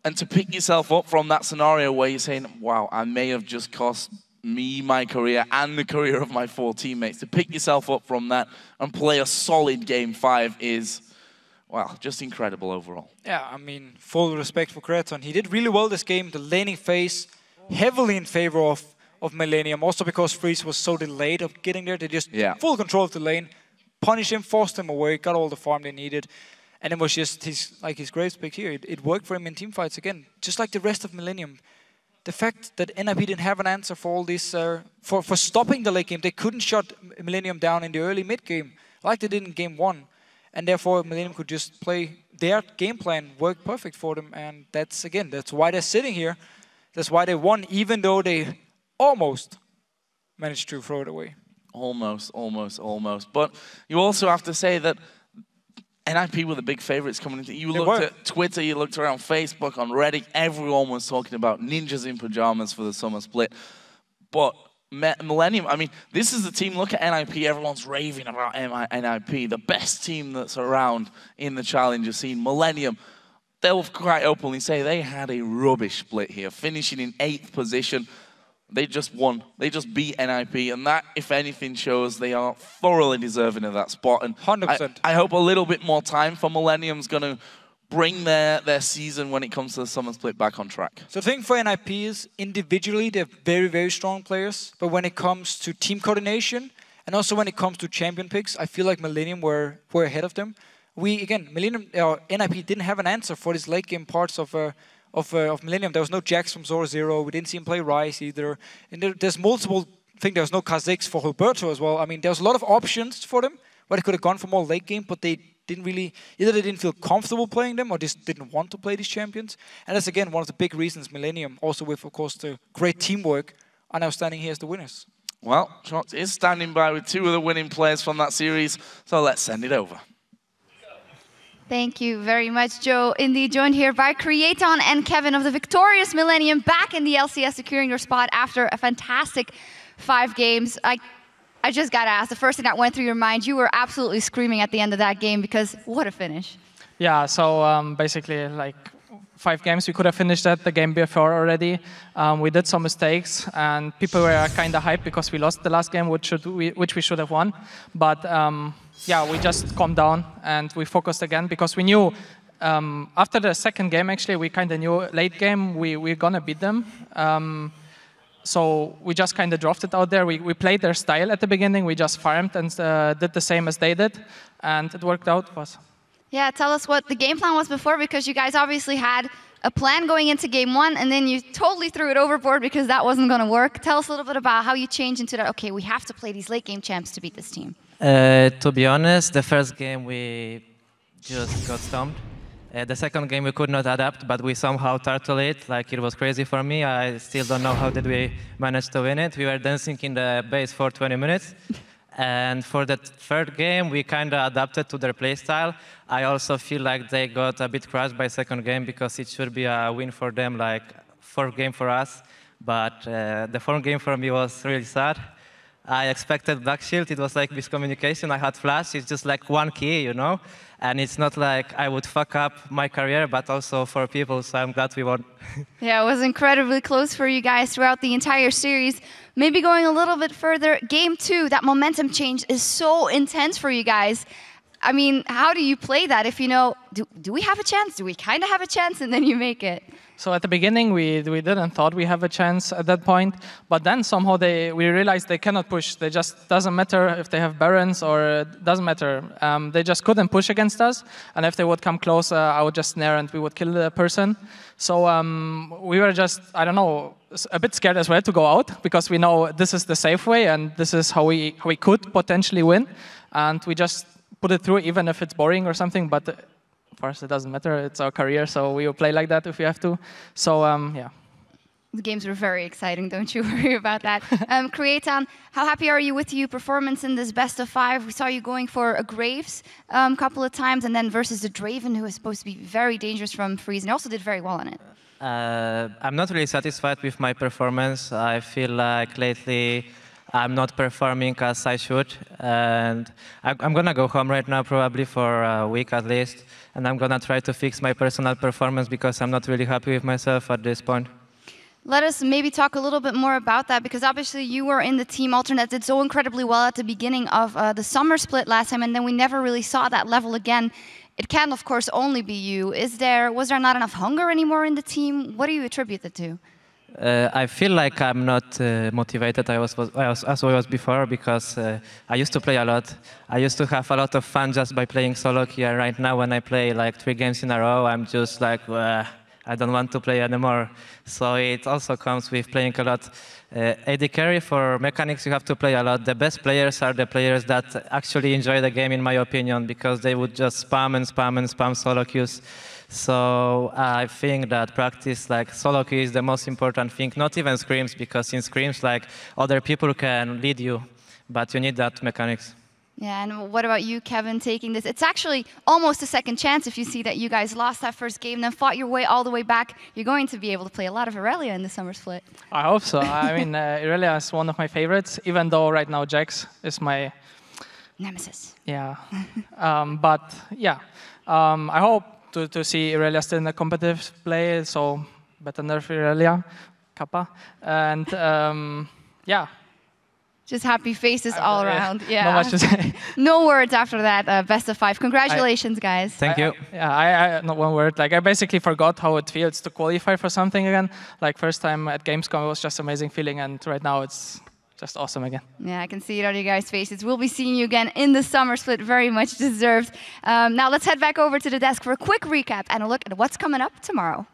Speaker 1: And to pick yourself up from that scenario where you're saying, wow, I may have just cost me my career and the career of my 4 teammates. To pick yourself up from that and play a solid game 5 is, well, just incredible overall.
Speaker 2: Yeah, I mean, full respect for Creatine. He did really well this game. The laning phase heavily in favor of Millennium, also because Freeze was so delayed of getting there. They just full control of the lane, punished him, forced him away, got all the farm they needed. And it was just his Graves pick here. It worked for him in team fights again, just like the rest of Millennium. The fact that NIP didn't have an answer for all this, for stopping the late game, they couldn't shut Millennium down in the early mid game like they did in game 1. And therefore, Millennium could just play their game plan, worked perfect for them. And that's why they're sitting here. That's why they won, even though they almost managed to throw it away.
Speaker 1: Almost. But you also have to say that NIP were the big favorites coming into. You looked at Twitter, you looked around Facebook, on Reddit, everyone was talking about Ninjas in Pajamas for the Summer Split. But Millennium, I mean, this is the team, look at NIP, everyone's raving about NIP, the best team that's around in the Challenger scene. Millennium, they'll quite openly say they had a rubbish split here, finishing in 8th position. They just won. They just beat NIP, and that, if anything, shows they are thoroughly deserving of that spot. And
Speaker 2: 100%.
Speaker 1: I hope a little bit more time for Millennium's going to bring their season when it comes to the Summer Split back on track.
Speaker 2: So the thing for NIP is, individually, they're very, very strong players. But when it comes to team coordination, and also when it comes to champion picks, I feel like Millennium were ahead of them. NIP didn't have an answer for these late game parts of Millennium. There was no Jax from Zoro Zero. We didn't see him play Ryze either. And there's multiple, I think there was no Kha'Zix for Roberto as well. I mean, there was a lot of options for them where they could have gone for more late game, but they didn't really, either they didn't feel comfortable playing them or just didn't want to play these champions. And that's, again, one of the big reasons Millennium, also with, of course, the great teamwork, are now standing here as the winners.
Speaker 1: Well, Shox is standing by with 2 of the winning players from that series, so let's send it over.
Speaker 3: Thank you very much, Joe. Indeed, joined here by Creaton and Kevin of the victorious Millennium, back in the LCS, securing their spot after a fantastic 5 games. I just got to ask, the first thing that went through your mind, you were absolutely screaming at the end of that game because what a finish.
Speaker 4: Yeah, so basically like 5 games, we could have finished that the game before already. We did some mistakes and people were kind of hyped because we lost the last game, which we should have won. But yeah, we just calmed down and we focused again because we knew after the second game, actually, we kind of knew late game we're going to beat them. So we just kind of drafted out there. We played their style at the beginning. We just farmed and did the same as they did. And it worked out for us.
Speaker 3: Yeah, tell us what the game plan was before, because you guys obviously had a plan going into game 1, and then you totally threw it overboard because that wasn't going to work. Tell us a little bit about how you changed into that, okay, we have to play these late game champs to beat this team.
Speaker 5: To be honest, the first game we just got stomped. The second game we could not adapt, but we somehow turtled it. Like, it was crazy for me. I still don't know how did we manage to win it. We were dancing in the base for 20 minutes. And for the third game, we kind of adapted to their playstyle. I also feel like they got a bit crushed by second game because it should be a win for them, like 4th game for us. But the 4th game for me was really sad. I expected Black Shield. It was like miscommunication. I had Flash. It's just like 1 key, you know? And it's not like I would fuck up my career, but also for people, so I'm glad we won.
Speaker 3: Yeah, it was incredibly close for you guys throughout the entire series. Maybe going a little bit further, game 2, that momentum change is so intense for you guys. I mean, how do you play that if you know, do we have a chance? Do we kind of have a chance? And then you make it.
Speaker 4: So at the beginning, we didn't thought we have a chance at that point, but then somehow we realized they cannot push. They just doesn't matter if they have Barons or it doesn't matter. They just couldn't push against us, and if they would come close, I would just snare and we would kill the person. So we were just, I don't know, a bit scared as well to go out because we know this is the safe way and this is how we could potentially win, and we just put it through even if it's boring or something, but for us, it doesn't matter. It's our career, so we will play like that if we have to. So, yeah.
Speaker 3: The games were very exciting, don't you worry about that. Creaton, how happy are you with your performance in this best of 5? We saw you going for a Graves a couple of times, and then versus the Draven, who is supposed to be very dangerous from freeze, and also did very well on it.
Speaker 5: I'm not really satisfied with my performance. I feel like lately I'm not performing as I should, and I'm gonna go home right now probably for a week at least, and I'm gonna try to fix my personal performance because I'm not really happy with myself at this point.
Speaker 3: Let us maybe talk a little bit more about that, because obviously you were in the team Alternate did so incredibly well at the beginning of the summer split last time, and then we never really saw that level again. It can, of course, only be you. Was there not enough hunger anymore in the team? What do you attribute it to?
Speaker 5: I feel like I'm not motivated as I was before because I used to play a lot. I used to have a lot of fun just by playing solo queue. Right now, when I play like 3 games in a row, I'm just like, I don't want to play anymore. So it also comes with playing a lot. AD carry, for mechanics, you have to play a lot. The best players are the players that actually enjoy the game, in my opinion, because they would just spam and spam and spam solo queues. So I think that practice, like solo queue, is the most important thing. Not even scrims, because in scrims, like other people can lead you, but you need that mechanics.
Speaker 3: Yeah, and what about you, Kevin, taking this? It's actually almost a second chance if you see that you guys lost that first game, then fought your way all the way back. You're going to be able to play a lot of Irelia in the summer split.
Speaker 4: I hope so. I mean, Irelia is one of my favorites, even though right now Jax is my...
Speaker 3: Nemesis.
Speaker 4: Yeah. But yeah, I hope to see Irelia still in a competitive play, so better nerf Irelia, Kappa. And yeah.
Speaker 3: Just happy faces all around. Yeah.
Speaker 4: Not much to say.
Speaker 3: No words after that. Best of 5. Congratulations, guys.
Speaker 5: Thank you.
Speaker 4: I not one word. Like I basically forgot how it feels to qualify for something again. Like first time at Gamescom, it was just amazing feeling, and right now it's just awesome again.
Speaker 3: Yeah, I can see it on you guys' faces. We'll be seeing you again in the summer split. Very much deserved. Now let's head back over to the desk for a quick recap and a look at what's coming up tomorrow.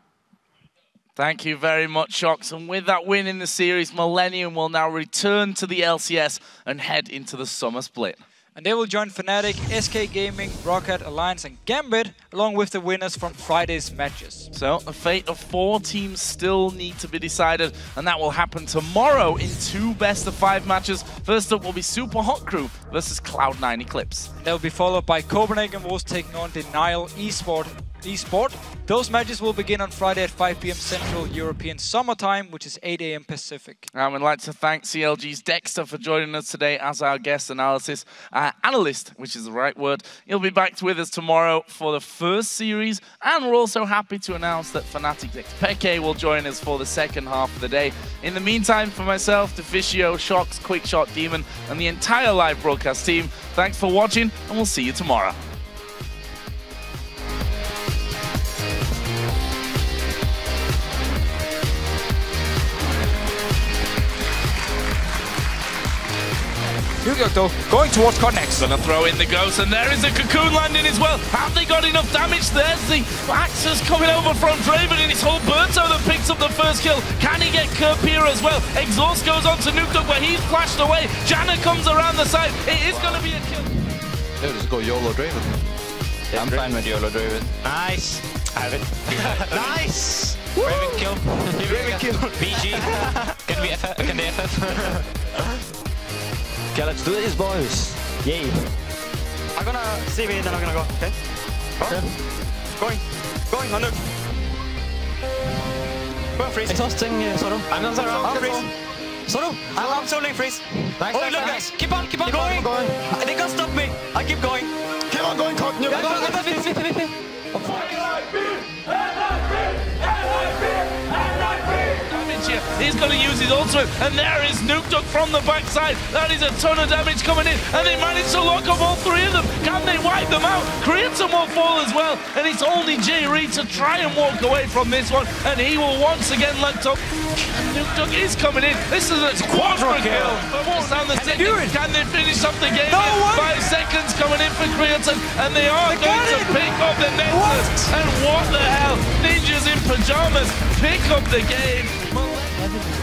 Speaker 1: Thank you very much, Shox. And with that win in the series, Millennium will now return to the LCS and head into the summer split.
Speaker 2: And they will join Fnatic, SK Gaming, Rocket, Alliance and Gambit, along with the winners from Friday's matches.
Speaker 1: So the fate of 4 teams still need to be decided, and that will happen tomorrow in 2 best-of-5 matches. First up will be Super Hot Crew versus Cloud9 Eclipse.
Speaker 2: They'll be followed by Copenhagen Wolves taking on Denial Esport. Those matches will begin on Friday at 5 p.m. Central European Summer Time, which is 8 a.m. Pacific.
Speaker 1: I would like to thank CLG's Dexter for joining us today as our guest analyst, which is the right word. He'll be back with us tomorrow for the first series, and we're also happy to announce that Fnatic's Peke will join us for the second half of the day. In the meantime, for myself, Deficio, Shox, Quickshot, Demon, and the entire live broadcast team, thanks for watching, and we'll see you tomorrow.
Speaker 2: Nukeduck though, going towards Connex.
Speaker 1: Gonna throw in the Ghost, and there is a Cocoon landing as well. Have they got enough damage? There's the Axis coming over from Draven, and it's Hulberto that picks up the first kill. Can he get Kerpira as well? Exhaust goes on to Nukeduck, where he's flashed away. Janna comes around the side. It is gonna be a kill.
Speaker 6: Yeah, just go YOLO Draven.
Speaker 7: Yeah, I'm fine with YOLO Draven.
Speaker 8: Nice.
Speaker 7: Have it.
Speaker 8: Nice.
Speaker 7: Draven kill.
Speaker 8: Draven kill.
Speaker 7: BG. Can they FF?
Speaker 8: Okay, let's do this, boys. Yay.
Speaker 7: I'm gonna see me, then I'm gonna go. Okay? Go. Okay. Going, on nuke. Go on, freeze.
Speaker 8: Exhausting, Zoro.
Speaker 7: I'm not Zoro. I'm freeze.
Speaker 8: Zoro.
Speaker 7: I'm soloing freeze.
Speaker 8: Nice,
Speaker 7: oh,
Speaker 8: nice,
Speaker 7: look,
Speaker 8: nice.
Speaker 7: guys. Keep on going. They can't stop me. I keep going.
Speaker 6: Keep on going, Cotton.
Speaker 7: Yeah, go.
Speaker 1: He's going to use his ultimate, and there is Nukeduck from the backside. That is a ton of damage coming in, and they managed to lock up all 3 of them. Can they wipe them out? Creator will fall as well, and it's only J-Reed to try and walk away from this one, and he will once again locked up. And Nukeduck is coming in. This is a quadra kill. Down the second. Can they finish up the game?
Speaker 2: No way.
Speaker 1: 5 seconds coming in for Creator, and they are going to pick up the Nexus. And what the hell? Ninjas in pajamas pick up the game.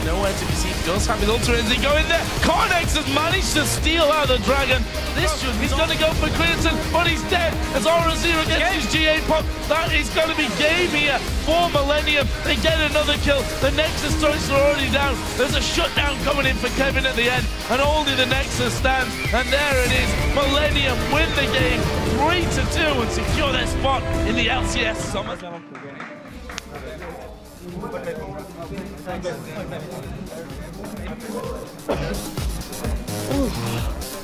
Speaker 1: Nowhere to be seen. Does have his ultimate as he go in there. Connex has managed to steal out the dragon. He's going to go for Clinton, but he's dead. As Aura Zero gets his G8 pop, that is going to be game here for Millennium. They get another kill. The Nexus turrets are already down. There's a shutdown coming in for Kevin at the end, and only the Nexus stands. And there it is. Millennium win the game 3-2 and secure their spot in the LCS Summer. Ooh.